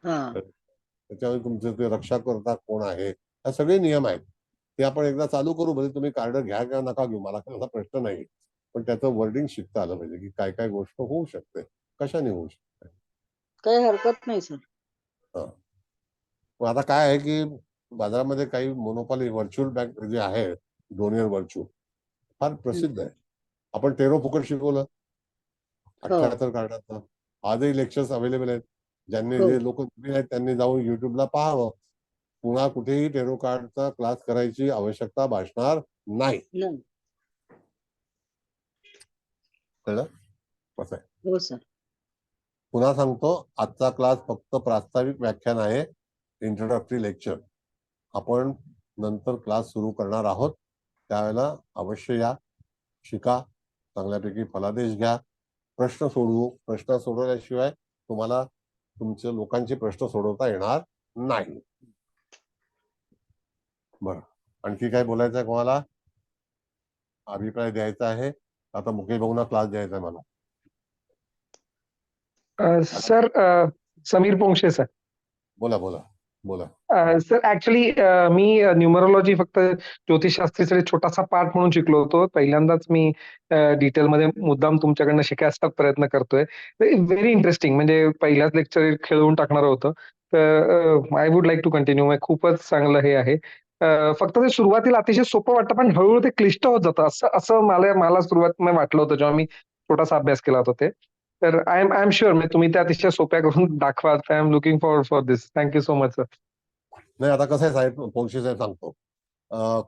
हा, त्याच्यामध्ये तुमचे ते रक्षाकर्ता कोण आहे, हे सगळे नियम आहेत. ते आपण एकदा चालू करू. म्हणजे तुम्ही कार्ड घ्या किंवा नका घेऊ, मला काही प्रश्न नाही, पण त्याचं वर्डिंग शिकता आलं पाहिजे की काय काय गोष्ट होऊ शकते, कशाने होऊ शकते. काही हरकत नाही सर. हा. मग आता काय आहे की बाजारामध्ये काही मोनोपॉली व्हर्च्युअल बँक जे आहे, डोनियर व्हर्च्युअल फार प्रसिद्ध आहे. आपण टेरो फुकट शिकवलं हो 78 कार्डाचं. आजही लेक्चर्स अवेलेबल आहेत. ज्यांनी, हो, जे लोक नवीन आहेत त्यांनी जाऊन युट्यूबला पाहावं. पुन्हा कुठेही टेरो कार्डचा क्लास करायची आवश्यकता भासणार नाही. नाही. कळलं कसं आहे? हो सर. पुन्हा सांगतो, आजचा क्लास फक्त प्रास्ताविक व्याख्यान आहे, इंट्रोडक्टरी लेक्चर. आपण नंतर क्लास सुरू करणार आहोत, त्यावेळेला अवश्य या, शिका, चांगल्यापैकी फलादेश घ्या, प्रश्न सोडवू. प्रश्न सोडवल्याशिवाय तुम्हाला तुमच्या लोकांचे प्रश्न सोडवता येणार नाही. बरं, आणखी काय बोलायचं आहे कोणाला? अभिप्राय द्यायचा आहे? आता मुकेश भाऊंना क्लास द्यायचा आहे मला. Sir Sameer Ponkshe sir. बोला बोला बोला. सर ऍक्च्युली मी न्यूमरोलॉजी फक्त ज्योतिषशास्त्रीचा एक छोटासा पार्ट म्हणून शिकलो होतो. पहिल्यांदाच मी डिटेलमध्ये मुद्दाम तुमच्याकडनं शिकायचा प्रयत्न करतोय. व्हेरी इंटरेस्टिंग, म्हणजे पहिल्याच लेक्चर खेळवून टाकणार होतं. तर I would like to continue. खूपच चांगलं हे आहे. फक्त ते सुरुवातीला अतिशय सोपं वाटतं, पण हळूहळू ते क्लिष्ट होत जातं असं असं मला सुरुवातीला वाटलं होतं जेव्हा मी छोटासा अभ्यास केला होता ते. तर आय एम शुअर म्हणजे तुम्ही ते अतिशय सोप्या करून दाखवा. I am looking forward for this. Thank you so much sir. नाही, आता कसं आहे साहेब, पोंक्षे साहेब सांगतो.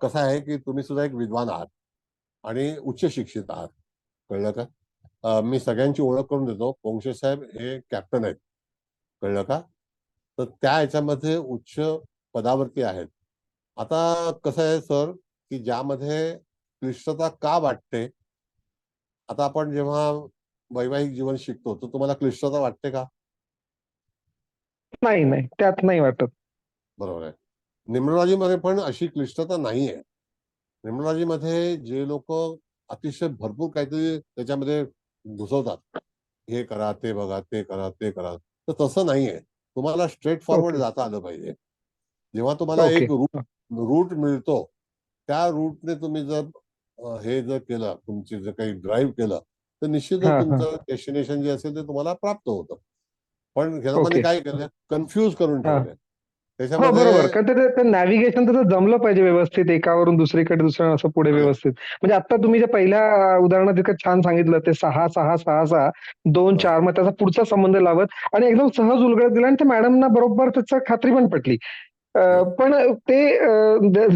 कसं आहे की तुम्ही सुद्धा एक विद्वान आहात आणि उच्च शिक्षित आहात, कळलं का? मी सगळ्यांची ओळख करून देतो. पोंक्षे साहेब हे कॅप्टन आहेत, कळलं का? तर त्या ह्याच्यामध्ये उच्च पदावरती आहेत. आता कसं आहे सर, की ज्यामध्ये क्लिष्टता का वाटते, आता आपण जेव्हा वैवाहिक जीवन शिकतो तर तुम्हाला क्लिष्टता वाटते का? नाही नाही, त्यात नाही वाटत. बरोबर आहे. न्यूमरॉलॉजीमध्ये पण अशी क्लिष्टता नाहीये. न्यूमरॉलॉजीमध्ये जे लोक अतिशय भरपूर काहीतरी त्याच्यामध्ये घुसवतात, हे करा, ते बघा, ते करा, ते करा, तर तसं नाहीये. तुम्हाला स्ट्रेट फॉरवर्ड ओके जाता आलं पाहिजे. जेव्हा तुम्हाला ओके एक रूट मिळतो, त्या रूटने तुम्ही जर हे जर केलं, तुमची जर काही ड्राईव्ह केलं, तर निश्चितच हा हा तुमचं डेस्टिनेशन जे असेल ते तुम्हाला प्राप्त होतं. पण ह्या लोकांनी ओके काय केलं, कन्फ्यूज करून हा ठेवलंय हो त्याच्यामध्ये. बरोबर. कारण ते नॅव्हिगेशन तसं जमलं पाहिजे व्यवस्थित, एकावरून दुसरीकडे दुसरं असं पुढे व्यवस्थित. म्हणजे आता तुम्ही जे पहिल्या उदाहरणात इतकं छान सांगितलं ते 6-6-6-6 2-4, मग त्याचा पुढचा संबंध लावत आणि एकदम सहज उलगडत दिला आणि ते मॅडमना बरोबर त्याचं खात्री पण पटली. पण ते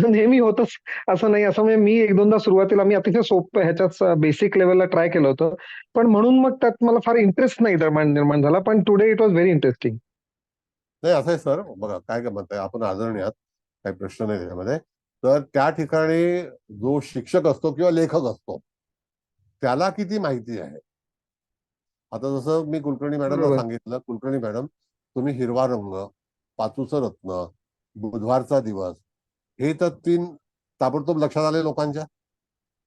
नेहमी होतच असं नाही. असं म्हणजे मी एक दोनदा सुरुवातीला मी अतिशय सोपं ह्याच्यात बेसिक लेवलला ट्राय केलं होतं, पण म्हणून मग त्यात मला फार इंटरेस्ट नाही निर्माण झाला. पण today it was very interesting. नाही, असं आहे सर, बघा काय म्हणताय आपण, आदरणीय आहात, काही प्रश्न नाही त्याच्यामध्ये. तर त्या ठिकाणी जो शिक्षक असतो किंवा लेखक असतो त्याला किती माहिती आहे. आता जसं मी कुलकर्णी मॅडमला बरोबर सांगितलं, कुलकर्णी मॅडम तुम्ही हिरवा रंग, पाचूचं रत्न, बुधवारचा दिवस, हे तर 3 ताबडतोब लक्षात आले लोकांच्या.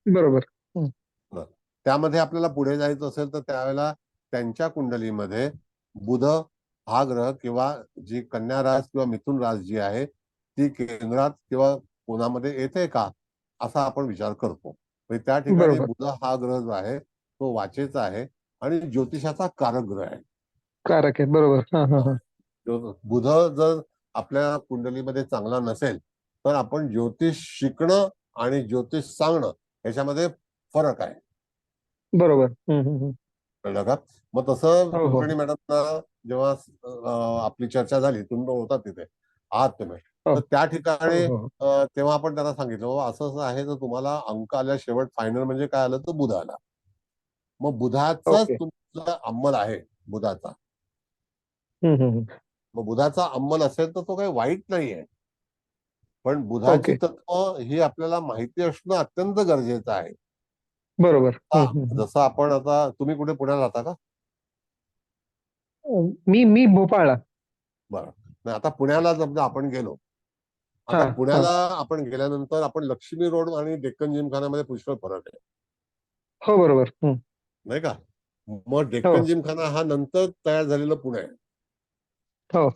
बरोबर. बरं. त्यामध्ये आपल्याला पुढे जायचं असेल तर त्यावेळेला त्यांच्या कुंडलीमध्ये बुध हा ग्रह किंवा जी कन्या रास किंवा मिथुन रास जी आहे ती केंद्रात किंवा कोणामध्ये येते का, असा आपण विचार करतो. म्हणजे त्या ठिकाणी बरोबर. बुध हा ग्रह जो आहे तो वाचेचा आहे आणि ज्योतिषाचा कारक ग्रह आहे. कारक आहे. बरोबर. हा हा हा. बुध जर आपल्या कुंडलीमध्ये चांगला नसेल तर आपण ज्योतिष शिकणं आणि ज्योतिष सांगणं याच्यामध्ये फरक आहे, बरोबर. कळलं का? मग तसं हो हो कुलकर्णी मॅडमना जेव्हा आपली चर्चा झाली, तुम्ही होता तिथे, आहात तुम्ही, हो तर त्या हो ठिकाणी हो. तेव्हा आपण त्यांना सांगितलं, बाबा असं असं आहे, तर तुम्हाला अंक आल्या शेवट फायनल म्हणजे काय आलं, तर बुध आला. मग बुधाचाच ओके. तुमचा अंमल आहे, बुधाचा. हम्म. मग बुधाचा अंमल असेल तर तो काही वाईट नाहीये, पण बुधाची ओके. तत्व ही आपल्याला माहिती असणं अत्यंत गरजेचं आहे. बरोबर. जसं आपण आता, तुम्ही कुठे पुण्याला राहता का? मी भोपाळला. बरं. नाही, आता पुण्याला समजा आपण गेलो, हा आता हा. पुण्याला आपण गेल्यानंतर आपण लक्ष्मी रोड आणि डेक्कन जिमखान्यामध्ये पुष्कळ फरक आहे, हो बरोबर. नाही का? मग हो डेक्कन जिमखाना हा नंतर तयार झालेलं पुणे आहे हो.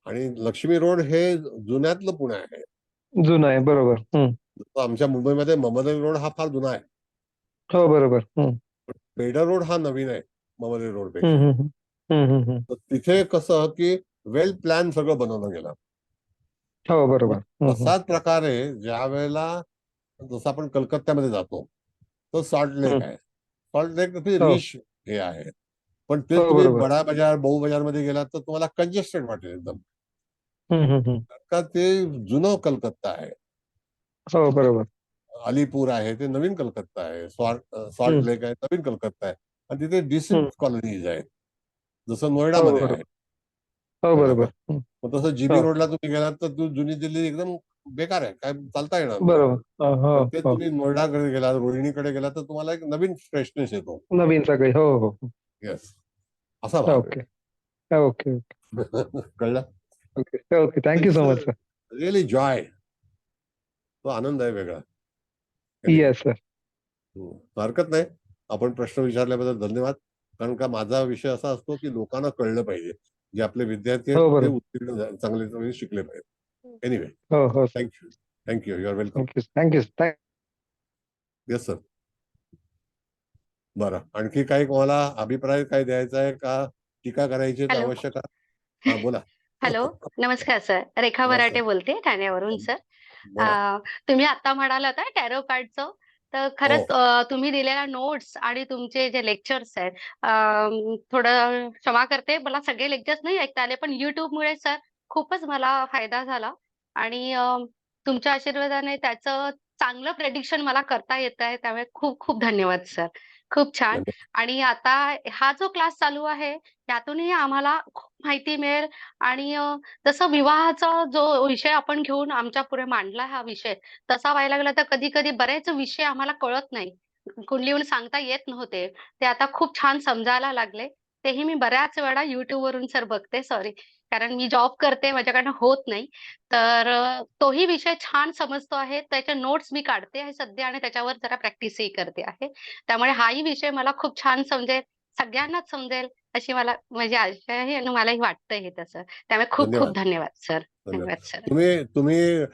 आणि लक्ष्मी रोड हे जुन्यातलं पुणे आहे. जुनं आहे. बरोबर. जसं आमच्या मुंबईमध्ये ममदरी रोड हा फार जुना आहे, हो बरोबर. पेडर रोड हा नवीन आहे ममदरी रोड पेक्षा. तर तिथे कसं की वेल प्लॅन सगळं बनवलं गेलं. हो मग बरोबर. तसाच प्रकारे ज्या वेळेला जसं आपण कलकत्त्यामध्ये जातो तर सॉल्ट लेक आहे. सॉल्ट लेक ती हो रिच हे आहे, पण तेच हो तुम्ही बरोबर. बडा बाजार, बहु बाजार मध्ये गेलात तर तुम्हाला कंजेस्टेड वाटेल एकदम, का ते जुनं कलकत्ता आहे. हो बरोबर. अलीपूर आहे ते नवीन कलकत्ता आहे, सॉल्ट लेक आहे नवीन कलकत्ता आहे, आणि तिथे डिसेंट कॉलनीज आहेत, जसं हो नोएडामध्ये आहे, बरोबर. हो कळलं का? बरोबर. मग तसं जीबी हो रोडला तुम्ही गेलात तर जुनी दिल्ली एकदम बेकार आहे, काय चालता येणार नाही. बरोबर. हो पण तेच हो. तुम्ही नोएडाकडे गेलात, रोहिणीकडे गेलात तर तुम्हाला एक नवीन फ्रेशनेस येतो. नवीन सगळे. हो हो. येस, असा भाग ओके ओके ओके आहे. कळलं? Okay okay. Thank you so much sir. Really Joy, तो आनंद आहे वेगळा. Yes sir. हरकत नाही, आपण प्रश्न विचारल्याबद्दल धन्यवाद. कारण का माझा विषय असा असतो की लोकांना कळलं पाहिजे, जे आपले विद्यार्थी हो, आहेत ते बरोबर. उत्तीर्ण चांगले चांगले शिकले पाहिजे. एनिवे, हो हो sir. Thank you, you are welcome. Thank you. Yes sir. बरं, आणखी काही कोणाला अभिप्राय काय द्यायचा आहे का, टीका करायची आहे हॅलो. आवश्यक आहे? हा बोला. हॅलो, नमस्कार सर. रेखा नमस्कार. वराटे बोलते ठाण्यावरून सर. बोला. तुम्ही आता म्हणाला होता टॅरो कार्डचं, तर खरंच तुम्ही दिलेल्या नोट्स आणि तुमचे जे लेक्चर्स आहेत, थोडं क्षमा करते, मला सगळे लेक्चर्स नाही ऐकता आले, पण YouTubeमुळे सर खूपच मला फायदा झाला आणि तुमच्या आशीर्वादाने त्याचं चांगलं प्रेडिक्शन मला करता येत आहे. त्यामुळे खूप खूप धन्यवाद सर. खूप छान. धन्यवाद. आणि आता हा जो क्लास चालू आहे, त्यातूनही आम्हाला खूप माहिती मिळेल आणि जसं विवाहाचा जो विषय आपण घेऊन आमच्या पुढे मांडला हा विषय, तसा व्हायला लागला तर कधी-कधी बरेच विषय आम्हाला कळत नाही. कुंडलीहून सांगता येत नव्हते. ते आता खूप छान समजायला लागले. तेही मी बऱ्याच वेळा YouTubeवरून सर बघते. सॉरी, कारण मी जॉब करते, माझ्याकडनं होत नाही. तर तोही विषय छान समजतो आहे. त्याच्या नोट्स मी काढते आहे सध्या आणि त्याच्यावर जरा प्रॅक्टिसही करते आहे. त्यामुळे हाही विषय मला खूप छान समजेल, सगळ्यांनाच समजेल अशी मला माझी आशा आहे आणि मलाही वाटतंय हे तसं. त्यामुळे खूप खूप धन्यवाद सर. धन्यवाद. धन्यवाद सर. तुम्ही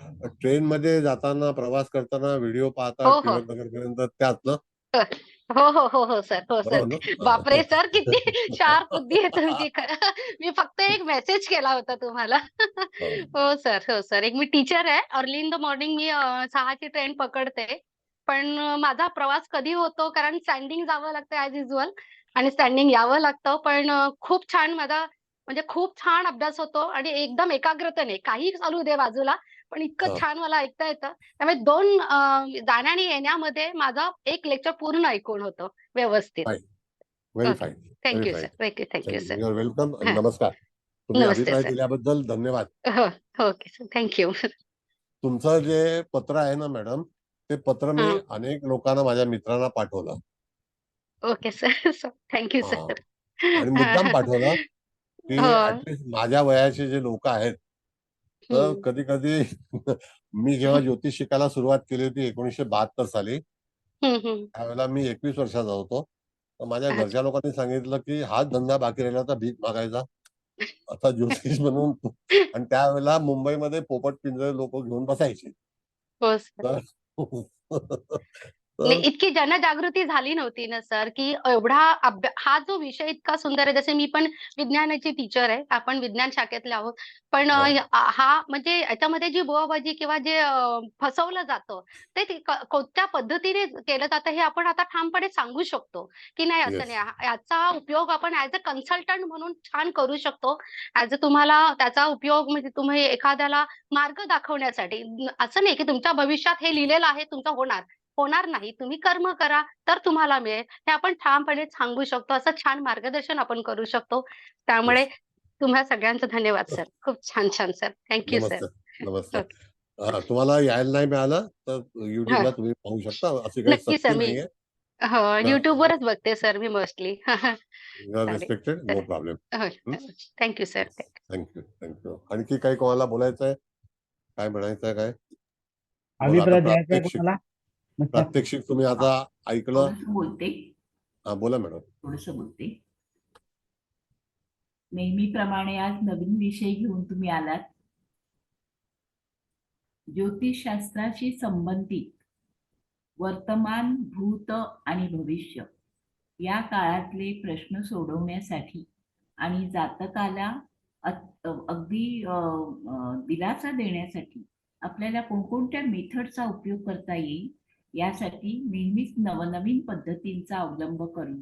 ट्रेन मध्ये जाताना, प्रवास करताना व्हिडिओ पाहता हो, हो. टिळकनगरपर्यंत, त्याच ना? हो, हो, हो, हो सर. हो सर. हो ना? बापरे सर, किती शार्प बुद्धी आहे तुमची. मी फक्त एक मेसेज केला होता तुम्हाला. हो सर, हो सर. एक मी टीचर आहे. अर्ली इन द मॉर्निंग मी 6 ची ट्रेन पकडते. पण माझा प्रवास कधी होतो कारण स्टँडिंग जावं लागतं ॲज युजुअल आणि स्टँडिंग यावं लागतं. पण खूप छान माझा म्हणजे खूप छान अभ्यास होतो आणि एकदम एकाग्रतेने काहीही चालू दे बाजूला, पण इतकं हां. छान मला ऐकता येतं. त्यामुळे 2 जाण्या आणि येण्यामध्ये माझा एक लेक्चर पूर्ण ऐकून होतं व्यवस्थित. Fine. Very okay. Fine. Thank very you fine. Sir. Thank you sir. You are welcome. हां. नमस्कार. तुम्ही नमस्ते अभिप्राय सर. दिल्याबद्दल धन्यवाद. हो, ओके सर. Thank you. तुमचं जे पत्र आहे ना मॅडम, ते पत्र मी हं. अनेक लोकांना, माझ्या मित्रांना पाठवलं. Okay sir. थँक यू हां. सर. आणि मुद्दाम पाठवलं, की हो. ॲटलीस्ट माझ्या वयाचे जे लोकं आहेत, तर हं. कधी-कधी मी जेव्हा ज्योतिष शिकायला सुरुवात केली होती 1972 साली, हं, हं. त्यावेळेला मी 21 वर्षाचा होतो. तर माझ्या अच्छा. घरच्या लोकांनी सांगितलं, की हाच धंदा बाकी राहिला होता भीक मागायचा. आता ज्योतिष बनवून आणि त्यावेळेला मुंबईमध्ये पोपट पिंजरे लोकं घेऊन बसायचे. हो सर. तर नाही, तर इतकी जनजागृती झाली नव्हती ना सर, की एवढा हा जो विषय इतका सुंदर आहे. जसे मी पण विज्ञानाची टीचर आहे. आपण विज्ञान शाखेतले आहोत. पण हां. हा म्हणजे याच्यामध्ये जी बुवाबाजी किंवा जे फसवलं जातं, ते कोणत्या पद्धतीने केलं जातं हे आपण आता ठामपणे सांगू शकतो, की नाही असं येस. नाही. याचा उपयोग आपण ॲज अ कन्सल्टंट म्हणून छान करू शकतो. ॲज अ तुम्हाला त्याचा उपयोग म्हणजे तुम्ही एखाद्याला मार्ग दाखवण्यासाठी. असं नाही, की तुमच्या भविष्यात हे लिहिलेलं आहे, तुमचं होणार. होणार नाही. तुम्ही कर्म करा, तर तुम्हाला मिळेल. हे आपण ठामपणे सांगू शकतो. असं छान मार्गदर्शन आपण करू शकतो. त्यामुळे येस. तुम्हा सगळ्यांचा धन्यवाद सर. खूप छान, छान sir. Thank you sir. Namaste. Namaste. Okay. तुम्हाला यायला नाही मिळालं, तर हां. YouTubeला तुम्ही पाहू शकता. अशी काही नक्की सर. सक्ती मी नाहीये. हो, तर YouTubeवरच बघते सर मी मोस्टली. यू आर चालेल. रिस्पेक्टेड. No problem. हो, thank you sir. Thank you. आणखी काही कोणाला बोलायचं आहे? काय म्हणायचं आहे काय? बघा आता अभिप्राय द्यायचा आहे प्रात्यक्षिक कोणाला? प्रात्यक्षिक तुम्ही आता ऐकलं. थोडंसं बोलते. बोला मॅडम. थोडंसं बोलते. नेहमीप्रमाणे आज नवीन विषय घेऊन तुम्ही आलात. ज्योतिषशास्त्राशी संबंधित वर्तमान, भूत आणि भविष्य या काळातले प्रश्न सोडवण्यासाठी आणि जातकाला अगदी दिलासा देण्यासाठी आपल्याला कोणकोणत्या मेथडचा उपयोग करता येईल यासाठी नेहमीच नवनवीन पद्धतींचा अवलंब करून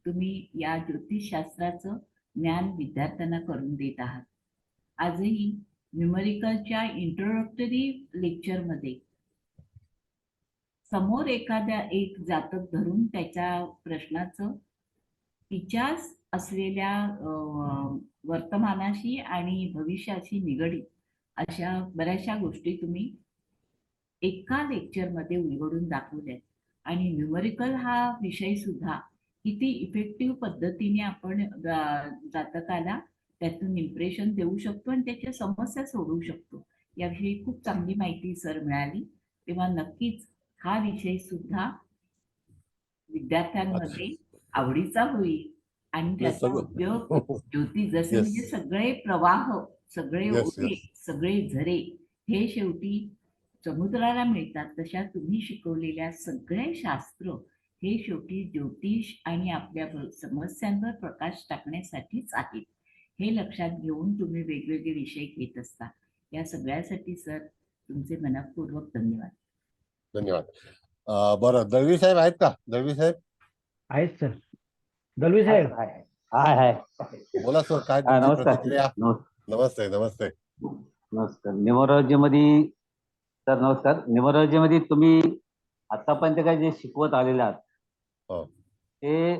तुम्ही या ज्योतिषशास्त्राचं ज्ञान विद्यार्थ्यांना करून देत आहात. आजही न्यूमरिकलच्या इंट्रोडक्टरी लेक्चरमध्ये समोर एखाद्या एक जातक धरून त्याच्या प्रश्नाचं तिच्याच असलेल्या वर्तमानाशी आणि भविष्याशी निगडीत अशा बऱ्याचशा गोष्टी तुम्ही एका लेक्चरमध्ये उलगडून दाखवल्यात. आणि न्यूमरिकल हा विषय सुद्धा किती इफेक्टिव्ह पद्धतीने आपण जातकाला त्यातून इम्प्रेशन देऊ शकतो आणि त्याच्या समस्या सोडवू शकतो याविषयी खूप चांगली माहिती सर मिळाली. तेव्हा नक्कीच हा विषय सुद्धा विद्यार्थ्यांमध्ये आवडीचा होईल आणि हे त्याचा सगळं उपयोग ज्योती जसे येस म्हणजे सगळे प्रवाह, सगळे येस ओढे, येस सगळे झरे हे शेवटी समुद्राला मिळतात. तशा तुम्ही शिकवलेल्या सगळे शास्त्र हे शेवटी ज्योतिष आणि आपल्या समस्यांवर प्रकाश टाकण्यासाठीच आहेत. हे लक्षात घेऊन तुम्ही वेगवेगळे विषय घेत असता. या सगळ्यासाठी सर तुमचे मनःपूर्वक धन्यवाद. धन्यवाद. बरं, दळवी साहेब आहेत का? दळवी साहेब आहेत सर. दलवी साहेब. हाय हाय बोला सर, काय हा, तुमची नमस्कार. प्रतिक्रिया? नमस्ते नमस्ते. नमस्कार. न्यूमरॉलॉजीमध्ये सर नमस्कार. न्यूमरॉलॉजीमध्ये तुम्ही आतापर्यंत काय जे शिकवत आलेले आहात हो. ते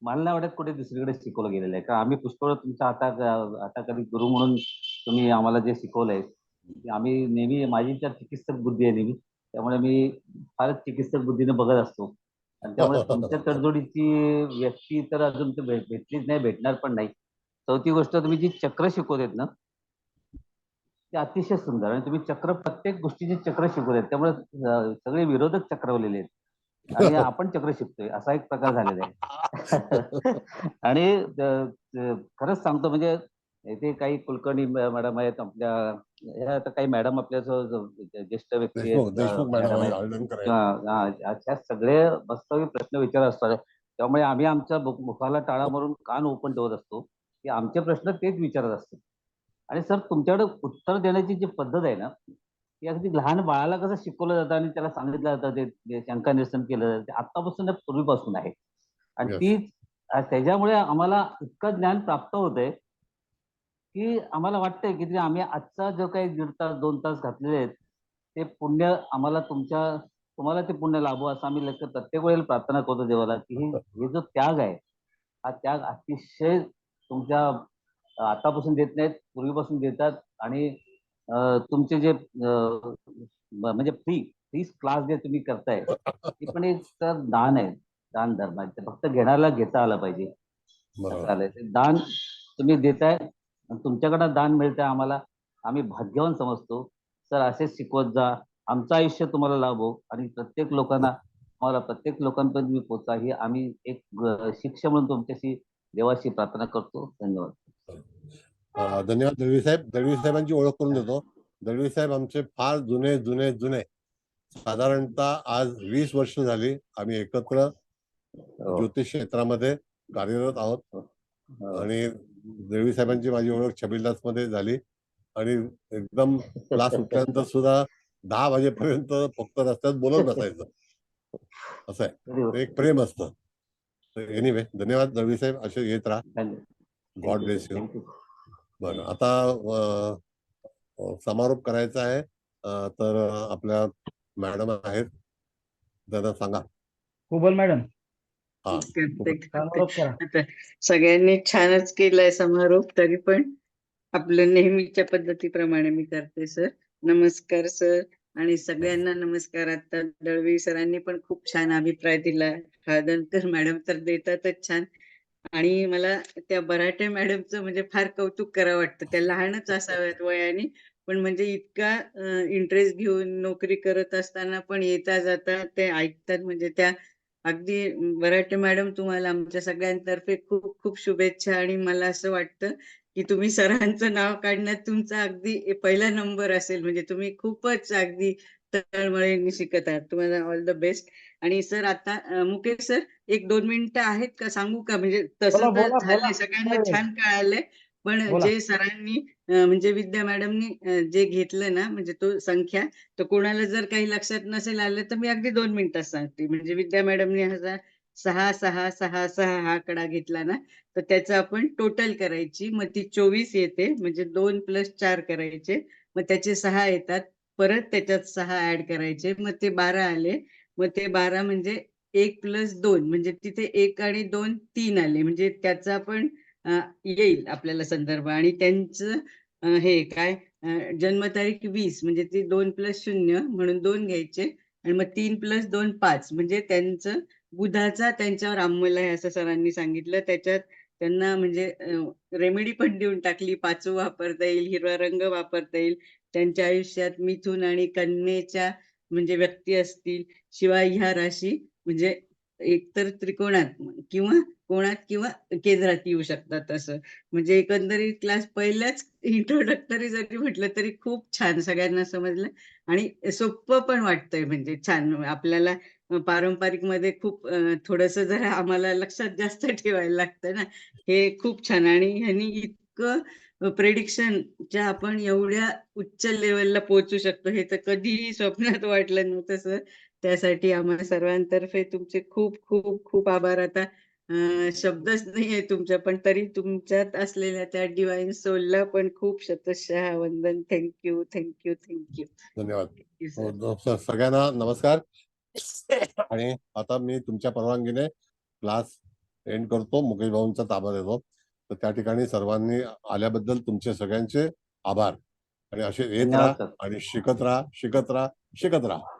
मला नाही वाटत कुठे दुसरीकडे शिकवलं गेलेलं आहे. कारण आम्ही पुष्कळ तुमच्या आता कधी गुरु म्हणून तुम्ही आम्हाला जे शिकवलंय ते आम्ही नेहमी, माझी तर चिकित्सक बुद्धी आहे नेहमी, त्यामुळे मी फारच चिकित्सक बुद्धीने बघत असतो. आणि त्यामुळे तुमच्या तडजोडीची व्यक्ती तर अजून भेटलीच नाही, भेटणार पण नाही. चौथी गोष्ट, तुम्ही जी चक्र शिकवत ना ते अतिशय सुंदर, आणि तुम्ही चक्र, प्रत्येक गोष्टीचे चक्र शिकवत त्यामुळे सगळे विरोधक चक्रवलेले आहेत आणि आपण चक्र शिकतोय असा एक प्रकार झालेला आहे. आणि खरंच सांगतो, म्हणजे इथे काही कुलकर्णी मॅडम आहेत आपल्या, ह्या आता काही मॅडम आपल्या ज्येष्ठ व्यक्ती आहेत, देशमुख मॅडम मॅडम आहे, आहेत, हळदणकर आहे. अशा सगळे वास्तविक प्रश्न विचारत असतात. त्यामुळे आम्ही आमच्या मुखाला टाळा मारून कान ओपन ठेवत असतो की आमचे प्रश्न तेच विचारत असतात. आणि सर तुमच्याकडे उत्तर देण्याची जी पद्धत आहे ना, ती अगदी लहान बाळाला कसं शिकवलं जातं आणि त्याला सांगितलं जातं, ते शंका निरसन केलं जातं, ते आत्तापासून पूर्वीपासून आहे. आणि ती त्याच्यामुळे आम्हाला इतकं ज्ञान प्राप्त होतंय की आम्हाला वाटतंय की आम्ही आजचा जो काही 1.5 तास 2 तास घातलेले आहेत ते पुण्य आम्हाला तुम्हाला ते पुण्य लाभो असं आम्ही प्रत्येक वेळेला प्रार्थना करतो देवाला की हे जो त्याग आहे, हा त्याग अतिशय तुमच्या आतापासून देत नाहीत, पूर्वीपासून देतात. आणि तुमचे जे म्हणजे फ्री क्लास जे तुम्ही करताय ते पण एक तर दान आहे, दान धर्माचे. फक्त घेण्याला घेता आलं पाहिजे. दान तुम्ही देताय, तुमच्याकडनं दान मिळतंय आम्हाला, आम्ही भाग्यवान समजतो. सर असेच शिकवत जा, आमचं आयुष्य तुम्हाला लाभो आणि प्रत्येक लोकांपर्यंत तुम्ही पोहोचा, ही आम्ही एक शिक्षा म्हणून तुमच्याशी देवाशी प्रार्थना करतो. धन्यवाद. धन्यवाद दळवी साहेब. दळवी साहेबांची ओळख करून देतो. दळवी साहेब आमचे फार जुने साधारणतः आज 20 वर्ष झाली आम्ही एकत्र ज्योतिष क्षेत्रामध्ये कार्यरत आहोत. आणि दळवी साहेबांची माझी ओळख छबिलदास मध्ये झाली आणि एकदम क्लास सुटल्यानंतर सुद्धा 10 वाजेपर्यंत फक्त रस्त्यात बोलत बसायचं. असं आहे, एक प्रेम असतं. एनिवे, धन्यवाद दळवी साहेब, असे येत राहा. God bless you. बरं, आता समारोप करायचा आहे, तर आपल्या मॅडम आहेत, दादा सांगा. कुबल मॅडम. आता सगळ्यांनी छानच केलाय समारोप, तरी पण आपलं नेहमीच्या पद्धतीप्रमाणे मी करते. सर नमस्कार सर, आणि सगळ्यांना नमस्कार. आता दळवी सरांनी पण खूप छान अभिप्राय दिला, हळदणकर मॅडम तर देतातच छान. आणि मला त्या बराटे मॅडमचं म्हणजे फार कौतुक करावं वाटतं. त्या लहानच असाव्यात वयाने, पण म्हणजे इतका इंटरेस्ट घेऊन नोकरी करत असताना पण येता जाता ते ऐकतात. म्हणजे त्या अगदी बराटे मॅडम, तुम्हाला आमच्या सगळ्यांतर्फे खूप खूप शुभेच्छा. आणि मला असं वाटतं की तुम्ही सरांचं नाव काढण्यात तुमचा अगदी पहिला नंबर असेल. म्हणजे तुम्ही खूपच अगदी तळमळीने शिकत आहात. तुम्हाला ऑल द बेस्ट. आणि सर आता मुकेश सर 1-2 मिनिटं आहेत का, सांगू का? म्हणजे तसं तर झालंय, सगळ्यांना छान कळालंय, पण जे सरांनी म्हणजे विद्या मॅडमनी जे घेतलं ना, म्हणजे तो संख्या, तर कोणाला जर काही लक्षात नसेल आलं तर मी अगदी 2 मिनिटात सांगते. म्हणजे विद्या मॅडमने 6-6-6-6 हा आकडा घेतला ना, तर त्याचं आपण टोटल करायची, मग ती 24 येते. म्हणजे 2 + 4 करायचे, मग त्याचे 6 येतात, परत त्याच्यात 6 ऍड करायचे, मग ते 12 आले. मग ते 12 म्हणजे 1 + 2, म्हणजे तिथे 1 आणि 2 3 आले. म्हणजे त्याचा पण येईल आपल्याला संदर्भ. आणि त्यांचं हे काय जन्मतारीख 20, म्हणजे ती 2 + 0 म्हणून 2 घ्यायचे, आणि मग 3 + 2 5, म्हणजे त्यांचं बुधाचा त्यांच्यावर अंमल आहे असं सरांनी सांगितलं. त्याच्यात त्यांना म्हणजे रेमेडी पण देऊन टाकली. 5 वापरता येईल, हिरवा रंग वापरता येईल. त्यांच्या आयुष्यात मिथुन आणि कन्येच्या म्हणजे व्यक्ती असतील. शिवाय ह्या राशी म्हणजे एकतर त्रिकोणात किंवा कोणात किंवा केंद्रात येऊ शकतात. असं म्हणजे एकंदरीत क्लास पहिल्याच इंट्रोडक्टरी जरी म्हटलं तरी खूप छान सगळ्यांना समजलं आणि सोपं पण वाटतंय. म्हणजे छान आपल्याला पारंपरिक मध्ये खूप थोडंसं जरा आम्हाला लक्षात जास्त ठेवायला लागतं ना. हे खूप छान आणि ह्यांनी इतकं प्रेडिक्शनच्या आपण एवढ्या उच्च लेवलला पोहोचू शकतो हे तर कधीही स्वप्नात वाटलं नव्हतं सर. त्यासाठी आम्हा सर्वांतर्फे तुमचे खूप खूप खूप आभार. आता शब्दच नाहीये तुमच्या, पण तरी तुमच्यात असलेल्या त्या डिवाइन सोलला पण खूप शतशः वंदन. Thank you thank you thank you. धन्यवाद. सर सगळ्यांना नमस्कार. आणि आता मी तुमच्या परवानगीने क्लास एंड करतो, मुकेश भाऊंचा ताबा देतो. तर त्या ठिकाणी सर्वांनी आल्याबद्दल तुमचे सगळ्यांचे आभार आणि असे येत धन्यवाद राहा सर. आणि शिकत राहा शिकत राहा शिकत राहा.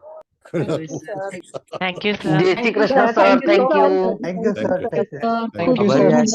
Thank you sir. जय Shri Krishna sir. Thank you. Thank you. खूप थँक्यू सर.